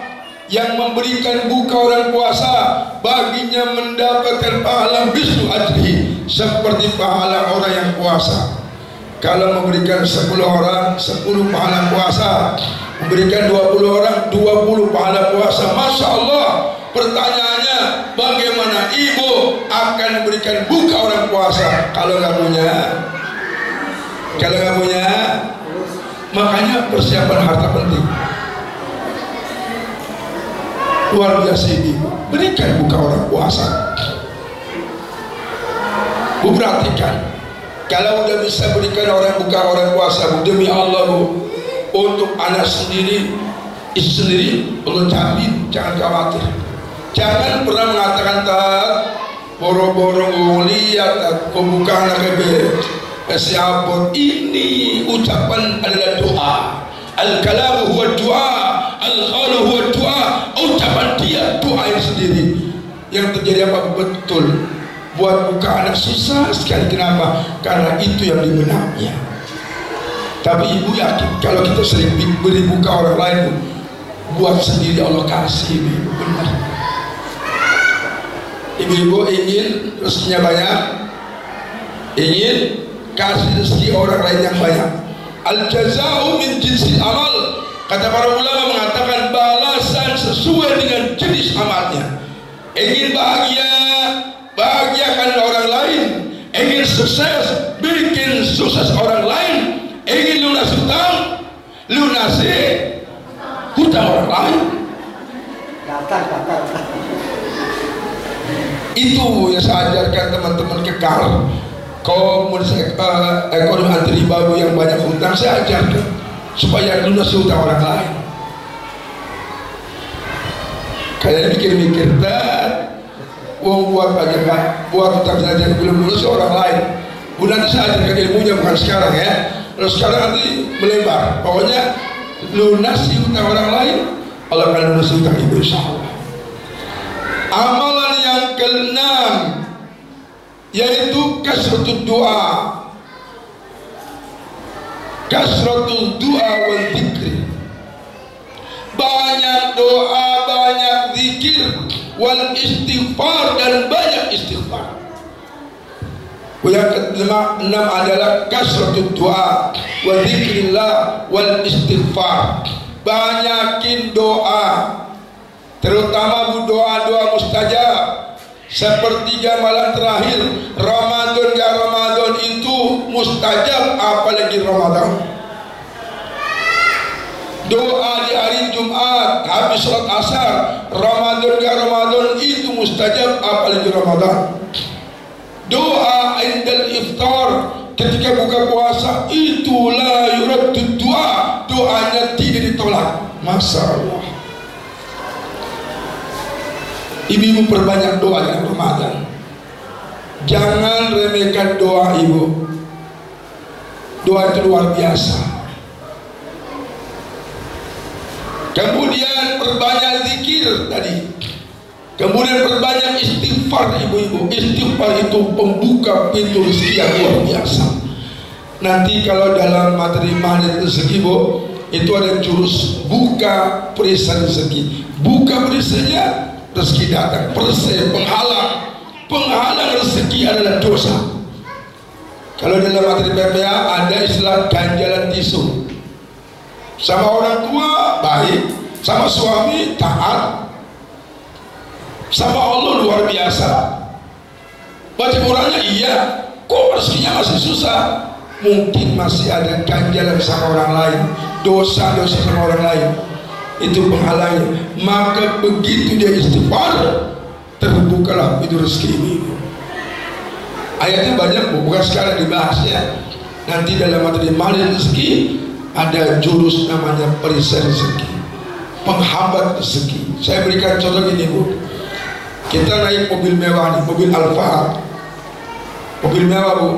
A: yang memberikan buka orang puasa, baginya mendapatkan pahala mislu ajrihi, seperti pahala orang yang puasa. Kalau memberikan 10 orang 10 pahala puasa, memberikan 20 orang 20 pahala puasa. Masya Allah. Pertanyaannya, bagaimana ibu akan memberikan buka orang puasa kalau nggak punya? Kalau nggak punya, makanya persiapan harta penting. Luar biasa ibu, berikan buka orang puasa. Bu perhatikan, kalau udah bisa berikan orang buka orang puasa, bu, demi Allah bu, untuk anak sendiri, istri sendiri, Allah jamin, jangan khawatir. Jangan pernah mengatakan tak boro-boro lihat buka anak siapa. Ini ucapan adalah doa. Al-kalamu huwa doa, al-qalu huwa doa. Ucapan dia doa yang sendiri. Yang terjadi apa? Betul, buat buka anak susah sekali. Kenapa? Karena itu yang dibenarnya. Tapi ibu yakin kalau kita sering beri buka orang lain, buat sendiri Allah kasih. Ibu benar. Ibu-ibu ingin rezekinya banyak, ingin kasih rezeki orang lain yang banyak. Al-jaza'u min jinsil amal. Kata para ulama mengatakan balasan sesuai dengan jenis amalnya. Ingin bahagia, bahagiakan orang lain. Ingin sukses, bikin sukses orang lain. Ingin lunas hutang, lunasi hutang orang lain. Itu yang saya ajarkan teman-teman kekal. ekonomi anti riba yang banyak hutang, saya ajarkan supaya lunas hutang orang lain. Kalian mikir-mikir dan uang buat pajak, buat hutang saja belum lulus orang lain. Nanti saya ajarkan ilmunya, bukan sekarang ya. Kalau sekarang nanti melebar. Pokoknya lunasi hutang orang lain, Allah akan lunasi hutang ibu, insya Allah. Amalan yang ke-6 yaitu kasratul doa. Kasratul doa wal zikri. Banyak doa, banyak zikir, wal istighfar, dan banyak istighfar. Yang ke-6 adalah kasratul doa wa zikrillah wal istighfar. Banyakin doa, terutama doa-doa mustajab. Sepertiga malam terakhir Ramadan, ya Ramadan itu mustajab, apalagi Ramadan. Doa di hari Jumat habis sholat asar, Ramadan ya Ramadan itu mustajab, apalagi Ramadan. Doa indal iftar, ketika buka puasa, itu la yuraddu doa, doanya tidak ditolak. Masya Allah. Ibu-ibu perbanyak doa di Ramadan. Jangan remehkan doa ibu. Doa itu luar biasa. Kemudian perbanyak zikir tadi. Kemudian perbanyak istighfar ibu-ibu. Istighfar itu pembuka pintu rezeki yang luar biasa. Nanti kalau dalam materi magnet rezeki bu, itu ada jurus buka perisai rezeki. Buka perisainya, rezeki datang. Perisai penghalang rezeki adalah dosa. Kalau dalam materi PPA ada istilah ganjalan tisu. Sama orang tua baik, sama suami taat, sama Allah luar biasa. Baca Qurannya iya, kok rezekinya masih susah? Mungkin masih ada ganjalan sama orang lain, dosa-dosa sama orang lain, itu penghalangnya. Maka begitu dia istighfar, terbukalah pintu rezeki ini. Ayatnya banyak bu, bukan sekarang dibahasnya. Nanti dalam materi magnet rezeki ada jurus namanya perisai rezeki, penghambat rezeki. Saya berikan contoh gini bu. Kita naik mobil mewah nih, mobil Alfa, mobil mewah bu.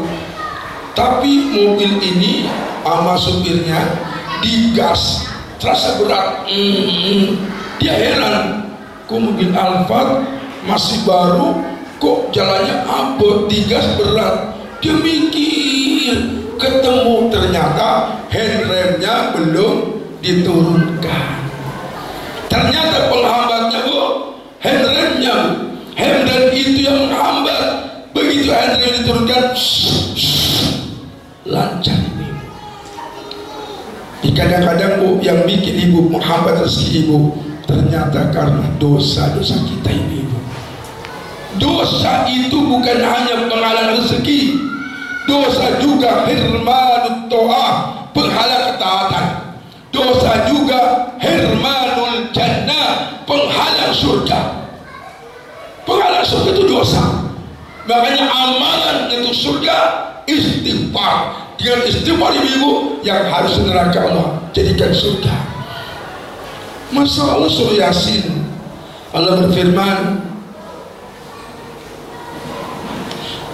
A: Tapi mobil ini sama supirnya digas, terasa berat. Dia heran, kok mobil Alfa masih baru, kok jalannya abot, digas berat. Dia mikir, ketemu ternyata handremnya belum diturunkan. Ternyata penghambatnya bu, handremnya bu. Handrem itu yang menghambat. Begitu handrem diturunkan, lancar ibu. Kadang-kadang bu, yang bikin ibu menghambat rezeki ibu, ternyata karena dosa-dosa kita ibu. Dosa itu bukan hanya penghalang rezeki, dosa juga hirmanut ta'ah, penghalang ketaatan. Dosa juga hirmanul jannah, penghalang surga. Penghalang surga itu dosa. Makanya amalan itu surga istighfar. Dengan istighfar ibu yang harus neraka Allah jadikan surga. Masya Allah, surah Yasin Allah berfirman,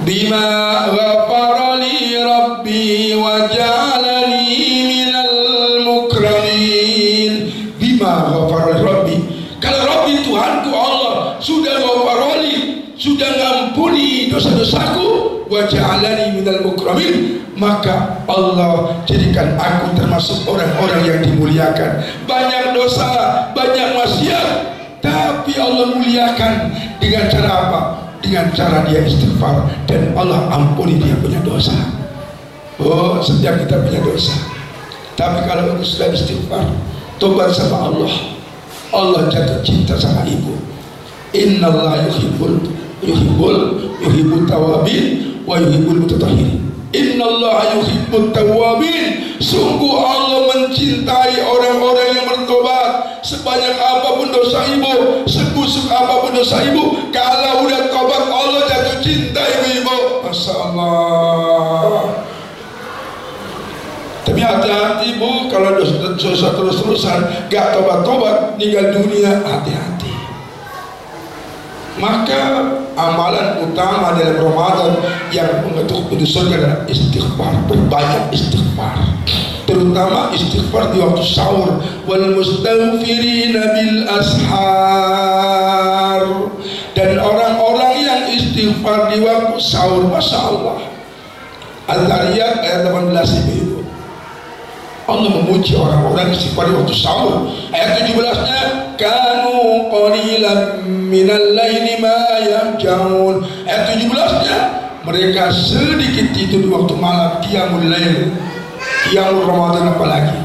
A: bima ghafara li rabbi wa ja'alani minal mukramin. Bima ghafara li rabbi, kalau Rabbi Tuhanku Allah sudah ghafara li, sudah ngampuni dosa-dosaku, wa ja'alani minal mukramin, maka Allah jadikan aku termasuk orang-orang yang dimuliakan. Banyak dosa, banyak maksiat, tapi Allah muliakan dengan cara apa? Dengan cara dia istighfar, dan Allah ampuni dia punya dosa. Oh, setiap kita punya dosa, tapi kalau sudah istighfar, tobat sama Allah, Allah jatuh cinta sama ibu. Innallaha yuhibbut tawabin wa yuhibbul mutatahhirin. Innallaha yuhibbut tawabin, sungguh Allah mencintai orang-orang yang bertobat. sebanyak apapun dosa ibu, sebusuk apapun dosa ibu, kalau udah tobat Allah jatuh cinta ibu-ibu. Masya Allah. Tapi hati-hati bu, kalau dosa terus-terusan gak tobat-tobat, meninggal dunia, hati-hati. Maka amalan utama dalam Ramadan yang mengetuk pintu surga adalah istighfar, berbanyak istighfar, terutama istighfar di waktu sahur. Wal mustaghfirina bil ashar, dan orang-orang yang istighfar di waktu sahur. Masya Allah. Al-Zariyat ayat 18 ibu. Allah memuji orang-orang istighfar di waktu sahur. Ayat 17-nya, kanu qalilan minal laili ma yahjaun. Ayat 17-nya, mereka sedikit tidur di waktu malam, qiyamul lail, qiyamul Ramadan apalagi.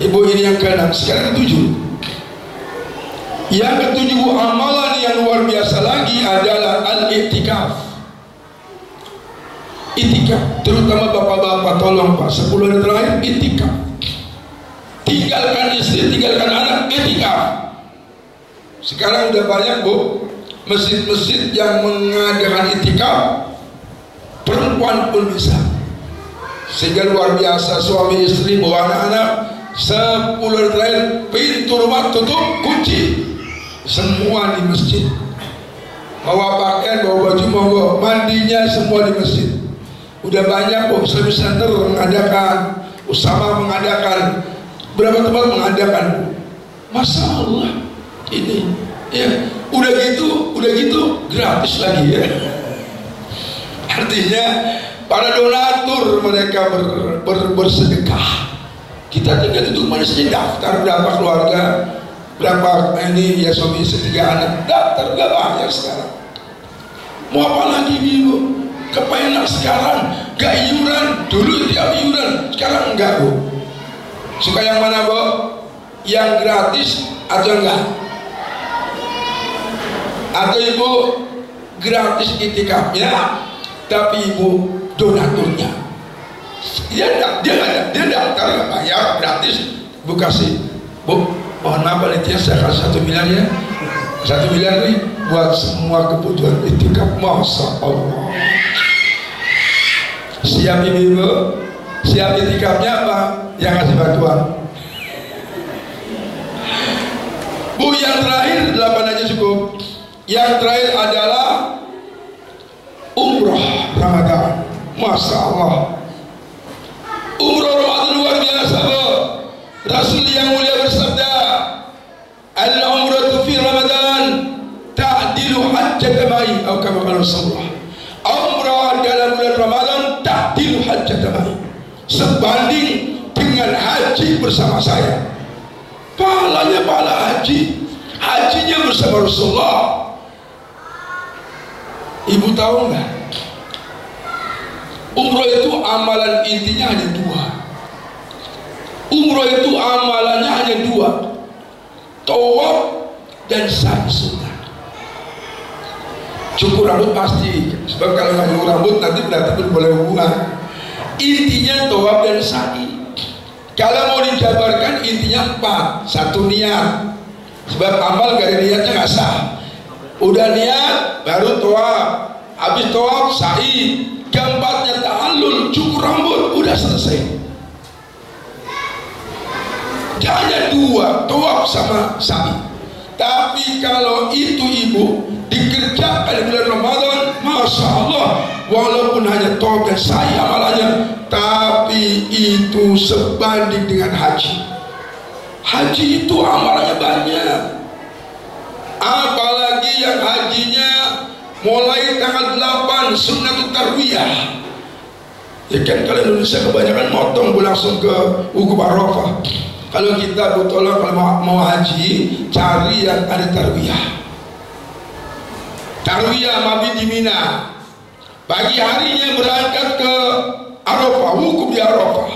A: Ibu, ini yang ke-6, sekarang ke-7. Yang ke-7 amalan yang luar biasa lagi adalah al-i'tikaf. Itikaf, terutama bapak-bapak, tolong pak, 10 hari terakhir itikaf. Tinggalkan istri, tinggalkan anak, itikaf. Sekarang udah banyak bu, masjid-masjid yang mengadakan itikaf, perempuan pun bisa. Sehingga luar biasa, suami istri bawa anak-anak, 10 hari terakhir pintu rumah tutup, kunci, semua di masjid. Bawa pakaian, bawa baju, bawa mandinya semua di masjid. Udah banyak kok service center mengadakan, Usama mengadakan, berapa tempat mengadakan. Masya Allah, ini ya udah gitu gratis lagi ya. Artinya para donatur mereka bersedekah. Kita tinggal itu mana saja daftar berapa keluarga, berapa ini ya suami istri 3 anak, daftar gak banyak sekarang. Mau apa lagi ibu? Kepenak sekarang, gak iuran, dulu tiap iuran, sekarang enggak bu. Suka yang mana bu? Yang gratis atau enggak? Atau ibu gratis itikafnya, tapi ibu donaturnya. Dia daftar nggak bayar, gratis, bu kasih, bu, mohon maaf panitia saya kasih 1 miliar ya, 1 miliar nih buat semua kebutuhan itikaf. Masya Allah. Siap ibu-ibu? Siap itikafnya apa? Yang kasih bantuan. Bu, yang terakhir 8 aja cukup. Yang terakhir adalah umroh Ramadan. Masya Allah. Umroh Ramadan luar biasa bu. Rasul yang mulia bersabda, al-umratu fi Ramadan ta'dilu hajjat ma'i, atau kama qala Rasulullah. Umrah dalam bulan Ramadan ta'dilu hajjat ma'i, sebanding dengan haji bersama saya. Pahalanya pahala haji, hajinya bersama Rasulullah. Ibu tahu nggak? Umrah itu amalan intinya hanya 2. Umrah itu amalannya hanya 2, tawaf dan sa'i sunnah. Cukur rambut pasti, sebab kalau nggak cukur rambut nanti berarti boleh hubungan. Intinya tawaf dan sa'i. Kalau mau dijabarkan intinya 4. 1 niat, sebab amal gak ada niatnya nggak sah. Udah niat baru tawaf, habis tawaf sa'i, keempatnya ta'allul, cukur rambut, udah selesai. Hanya 2, tawaf sama sa'i. Tapi kalau itu ibu dikerjakan di bulan Ramadan, Masya Allah, walaupun hanya tawaf dan sa'i amalannya, tapi itu sebanding dengan haji. Haji itu amalannya banyak. Apalagi yang hajinya mulai tanggal 8 sunnatut tarwiyah. Ya kan kalau Indonesia kebanyakan motong langsung ke wukuf Arafah. Kalau kita tolong kalau mau haji, cari yang ada tarwiyah. Tarwiyah mabit di Mina. Pagi harinya berangkat ke Arafah, wukuf di Arafah.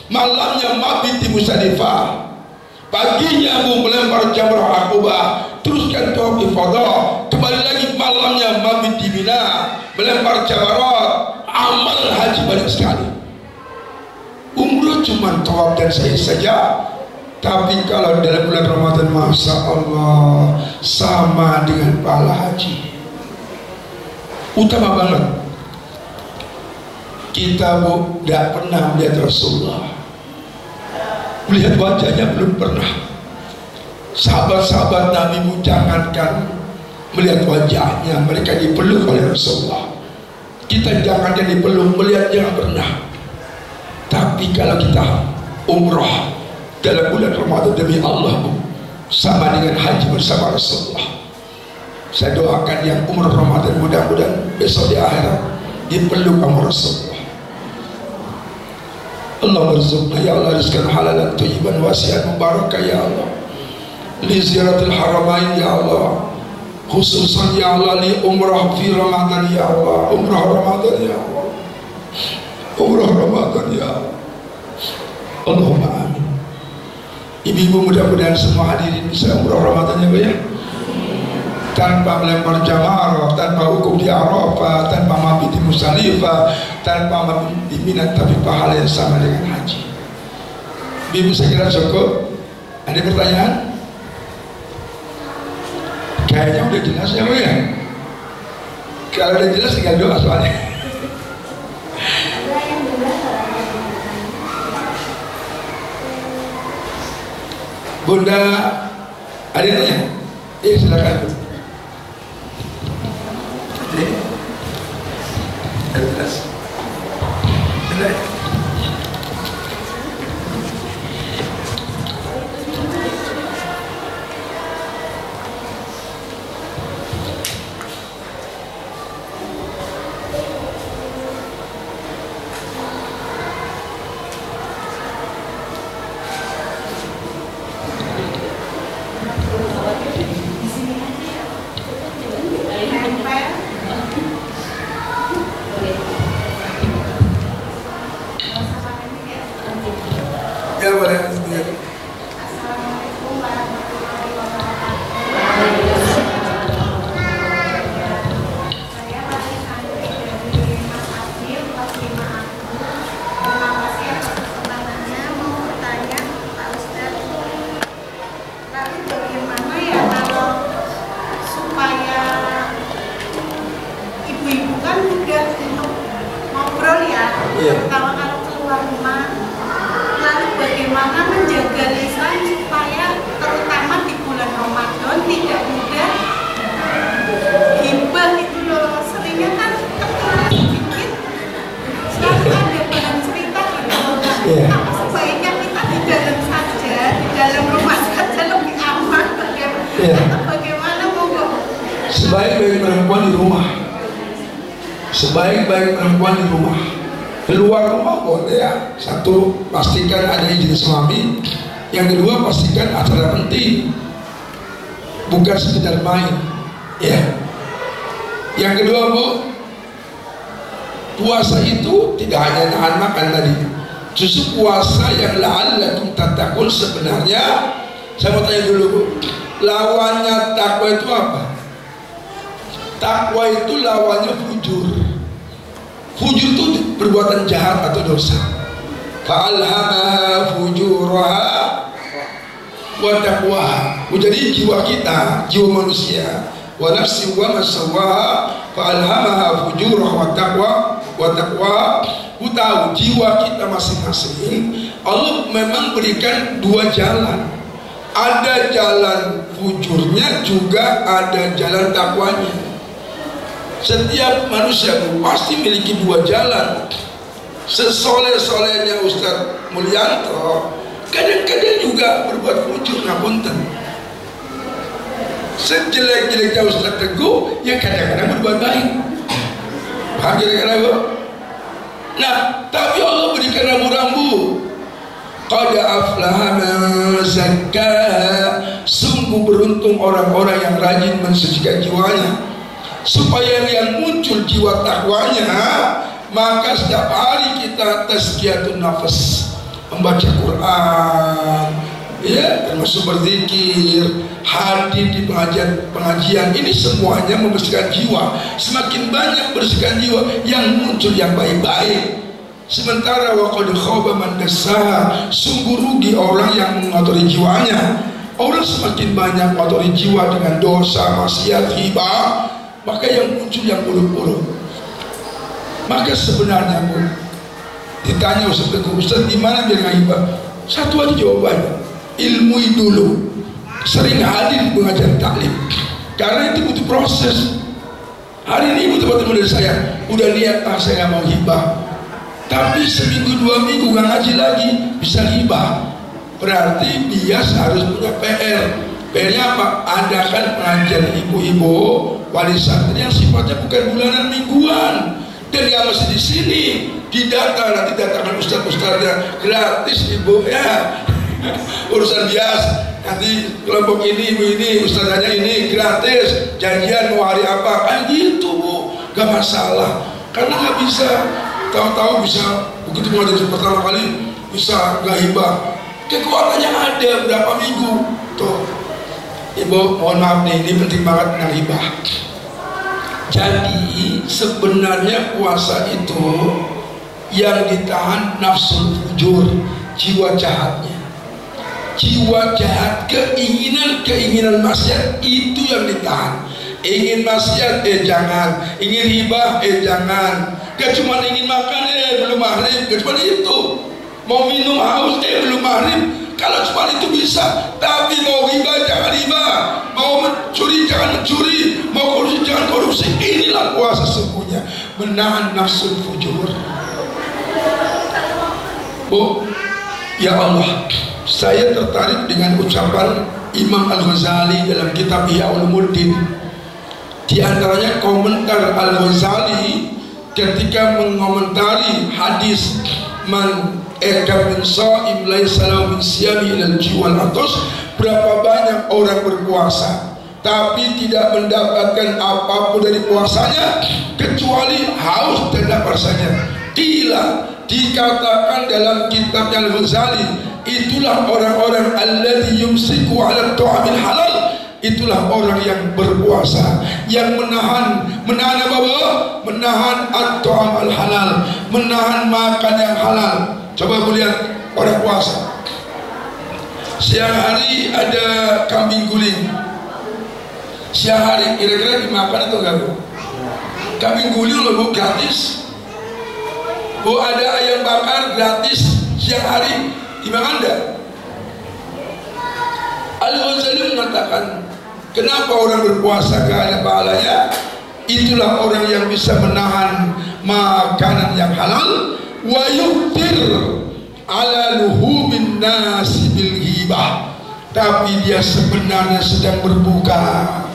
A: Malamnya mabit di Musdalifah. Paginya melempar jamrah Aqabah, teruskan tawaf ifadah, kembali lagi malamnya mabit di Mina, melempar jamarat. Amal haji banyak sekali. Umrah cuma tawaf dan sa'i saja, Tapi kalau dalam bulan Ramadan, Masya Allah, sama dengan pahala haji. Utama banget. Kita tidak pernah melihat Rasulullah, melihat wajahnya belum pernah. Sahabat-sahabat Nabi jangankan melihat wajahnya, mereka dipeluk oleh Rasulullah. Kita jangankan dipeluk, melihatnya nggak pernah. Tapi kalau kita umrah dalam bulan Ramadan, demi Allah, sama dengan haji bersama Rasulullah. Saya doakan yang umrah Ramadan, mudah-mudahan besok di akhirat dipeluk sama Rasulullah. Allah berzuqna, ya Allah, rizqan halalan thayyiban wasi'an mubarakah, ya Allah, li ziyaratil haramain, ya Allah, khususan ya Allah li umrah fi Ramadan, ya Allah, umrah Ramadan, ya Allah, umrah Ramadan, ya Allah. Allahumma amin. Ibu-ibu, mudah-mudahan semua hadirin bisa umrah Ramadan, ya Bu, ya, tanpa melempar jamaah, tanpa hukum di Arafah, tanpa mabit di Musdalifah, tanpa mabit di Mina, tapi pahala yang sama dengan haji. Ibu, saya kira cukup. Ada pertanyaan? Kayaknya udah jelas, ya Bu, ya. Kalau udah jelas tinggal doa soalnya. Bunda, ada yang tanya? Iya, silakan. Jelas. Jelas. Ya boleh.
B: Assalamualaikum warahmatullahi wabarakatuh. Saya Wali Santri dari Mas Afif, kelas 5A. Terima kasih atas kesempatannya. Mau bertanya Pak Ustadz, lalu bagaimana ya kalau supaya ibu-ibu kan mudah untuk ngobrol ya, terutama kalau keluar rumah. Lalu bagaimana menjaga lisan supaya terutama di bulan Ramadan tidak mudah gibah itu loh. Seringnya kan keturunan sedikit selalu ada bahan cerita gitu. Apa sebaiknya kita di dalam saja, di dalam rumah saja lebih aman, bagaimana monggo?
A: Sebaik-baik perempuan di rumah, sebaik-baik perempuan di rumah. Keluar rumah boleh ya. Satu, pastikan ada izin suami. Yang kedua, pastikan acara penting, bukan sekedar main, ya. Yang kedua, Bu, puasa itu tidak hanya nahan makan tadi. Justru puasa yang la'allakum tattaqun sebenarnya, saya mau tanya dulu, Bu, lawannya takwa itu apa? Takwa itu lawannya fujur. Fujur itu perbuatan jahat atau dosa. Fa'alhamaha fujuraha wa taqwaha. Jadi jiwa kita, jiwa manusia, wa nafsi wa masawaha fa'alhamaha fujuraha wa taqwaha. Ku tahu jiwa kita masing-masing, Allah memang berikan dua jalan. Ada jalan fujurnya, juga ada jalan takwanya. Setiap manusia pasti memiliki dua jalan. Sesoleh-solehnya Ustadz Mulyanto, kadang-kadang juga berbuat fujur, ngapunten. Sejelek-jeleknya Ustadz Teguh, ya kadang-kadang berbuat baik. Paham kira-kira, Bu? Nah, tapi Allah berikan rambu-rambu. Qad aflaha man zakkaha. Sungguh beruntung orang-orang yang rajin mensucikan jiwanya. Supaya yang muncul jiwa takwanya, maka setiap hari kita tazkiyatun nafas, membaca Quran, ya, termasuk berzikir, hadir di pengajian, ini semuanya membersihkan jiwa. Semakin banyak bersihkan jiwa, yang muncul yang baik-baik. Sementara wa qad khaba man dassaha, sungguh rugi orang yang mengotori jiwanya. Orang semakin banyak mengotori jiwa dengan dosa, maksiat, hibah, maka yang muncul yang buruk-buruk. Maka sebenarnya Bu, ditanya Ustaz di mana biar nggak hibah? Satu aja jawabannya, ilmui dulu, sering hadir di pengajian taklim, karena itu butuh proses. Hari ini teman-teman dari saya udah niat saya nggak mau hibah, tapi seminggu 2 minggu nggak ngaji lagi bisa hibah. Berarti dia harus punya PR. PR-nya apa? Adakan pengajian ibu-ibu wali santri yang sifatnya bukan bulanan, mingguan, dan yang masih di sini didata, nanti datakan ustaz-ustaznya gratis ibu ya. Urusan biasa, nanti kelompok ini ibu ini ustazanya ini gratis, janjian mau hari apa kan gitu Bu, gak masalah. Karena nggak bisa tahu-tahu bisa begitu mengajar pertama kali bisa gak hibah, kekuatannya ada berapa minggu tuh. Ibu mohon maaf nih, ini penting banget tentang hibah. Jadi sebenarnya puasa itu yang ditahan nafsu fujur, jiwa jahatnya. Jiwa jahat, keinginan maksiat itu yang ditahan. Ingin maksiat jangan, ingin hibah jangan. Gak cuma ingin makan belum maghrib, gak cuma itu. Mau minum haus belum maghrib. Kalau cuma itu bisa, tapi mau hibah jangan hibah, mau mencuri jangan mencuri, mau korupsi jangan korupsi. Inilah puasa sesungguhnya, menahan nafsu fujur. Bu, ya Allah, saya tertarik dengan ucapan Imam Al-Ghazali dalam kitab Ihya Ulumuddin. Di antaranya komentar Al-Ghazali ketika mengomentari hadis man min sha'im laisa lahu min siyami ilal jiwal atos. Berapa banyak orang berpuasa tapi tidak mendapatkan apapun dari puasanya kecuali haus dan lapar saja. Dikatakan dalam kitabnya Al-Ghazali, itulah orang-orang alladzi yumsiku 'ala ta'amil halal. Itulah orang yang berpuasa, yang menahan apa? Menahan at-ta'am al-halal, menahan makan yang halal. Coba lihat orang puasa, siang hari ada kambing guling, siang hari kira-kira dimakan atau enggak Bu? Kambing guling loh Bu, gratis Bu. Ada ayam bakar gratis siang hari, dimakan enggak? Al-Ghazali mengatakan, kenapa orang berpuasa gak ada pahalanya? Itulah orang yang bisa menahan makanan yang halal, wa yuftir ala luhumin nasi bil ghibah, tapi dia sebenarnya sedang berbuka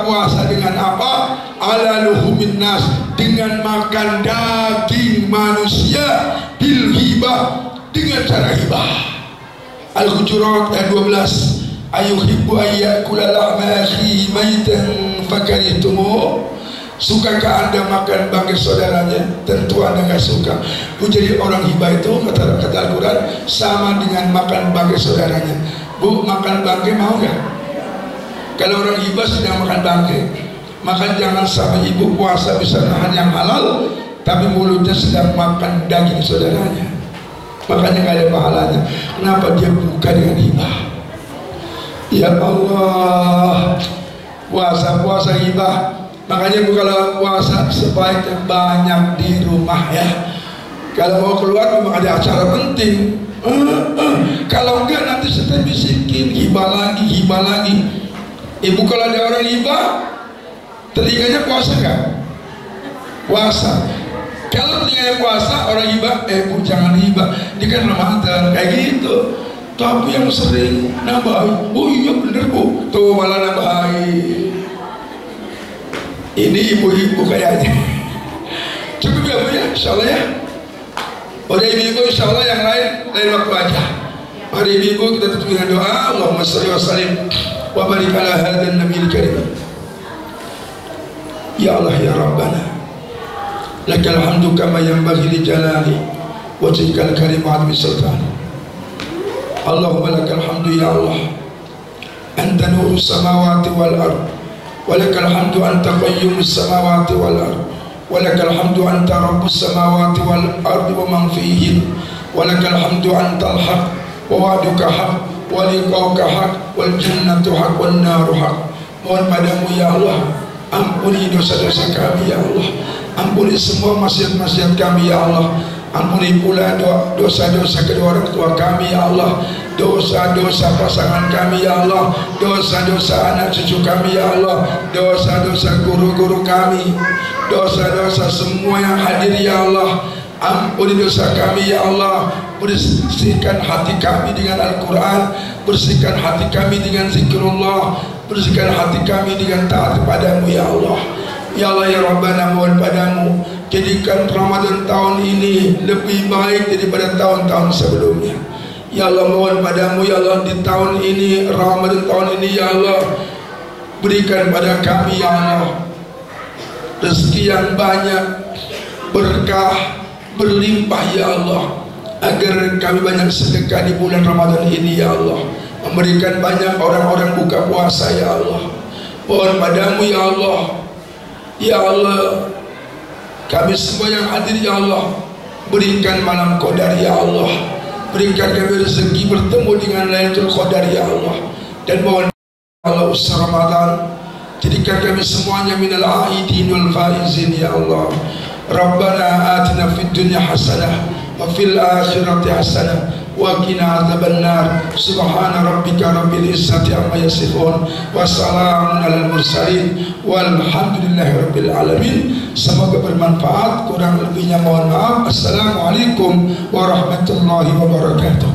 A: puasa dengan apa? Ala luhumin nas, dengan makan daging manusia, bil ghibah, dengan cara hibah. Al-Hujurat ayat 12, ayuhibbu ayyakula lahma akhihi maitan fakarihtumuh. Sukakah anda makan bangkai saudaranya? Tentu anda gak suka. Bu, jadi orang hibah itu kata Al-Quran sama dengan makan bangkai saudaranya. Bu, makan bangkai mau gak? Kalau orang hibah sedang makan bangkai, maka jangan sampai ibu puasa bisa nahan yang halal tapi mulutnya sedang makan daging saudaranya, makanya gak ada pahalanya. Kenapa dia buka dengan hibah? Ya Allah, puasa hibah. Makanya kalau puasa sebaiknya banyak di rumah ya. Kalau mau keluar memang ada acara penting. Kalau enggak nanti setelah bisikin hibah lagi. Ibu kalau ada orang hibah, telinganya puasa enggak? Puasa. Kalau telinganya puasa, orang hibah, Bu jangan hibah, ini kan Ramadan, kayak gitu. Tapi yang sering nambahin, oh iya bener Bu, tuh malah nambahin. Ini ibu-ibu kayaknya. Cukup ya Bu ya, insya Allah ya. Udah ibu-ibu, insya Allah yang lain waktu aja. Mari ibu-ibu kita tutup dengan doa. Allahumma sholli wa sallim wa barik ala hadzal nabiyil karim. Ya Allah ya Rabbana, lakal hamdu kama yanbaghi li jalali wajhikal karim wa 'azmi sultani. Allahumma lakal hamdu ya Allah, anta nurus samawati wal ardh, wa lakal hamdu anta qayyumus samawati wal ardh, walakal hamdu anta rabbus samawati wal ardi wa man fihin, walakal hamdu antal haq wa wa'duka haq wa liqa'uka haq wal jannatu haq wan naru haq. Mohon padamu ya Allah, ampuni dosa-dosa kami ya Allah, ampuni semua maksiat-maksiat kami ya Allah, ampuni pula dosa-dosa kedua orang tua kami ya Allah, dosa-dosa pasangan kami ya Allah, dosa-dosa anak cucu kami ya Allah, dosa-dosa guru-guru kami, dosa-dosa semua yang hadir ya Allah. Ampuni dosa kami ya Allah, bersihkan hati kami dengan Al-Quran, bersihkan hati kami dengan zikrullah, bersihkan hati kami dengan taat padamu ya Allah. Ya Allah ya Rabbana, mohon padamu, jadikan Ramadan tahun ini lebih baik daripada tahun-tahun sebelumnya. Ya Allah, mohon padamu ya Allah, di tahun ini, Ramadan tahun ini ya Allah, berikan pada kami ya Allah rezeki yang banyak, berkah, berlimpah ya Allah, agar kami banyak sedekah di bulan Ramadan ini ya Allah, memberikan banyak orang-orang buka puasa ya Allah. Mohon padamu ya Allah, ya Allah, kami semua yang hadir ya Allah, berikan malam qadar ya Allah, berikan kami rezeki bertemu dengan Lailatul Qadar ya Allah. Dan mohon Allah usah Ramadan, jadikan kami semuanya minal aidin wal faizin ya Allah. Rabbana atina fid dunya hasanah wa fil akhirati hasanah wa qina adzabannar. Subhana rabbika rabbil izzati amma yasifun wa salamun alal mursalin walhamdulillahi rabbil alamin. Semoga bermanfaat, kurang lebihnya mohon maaf. Assalamualaikum warahmatullahi wabarakatuh.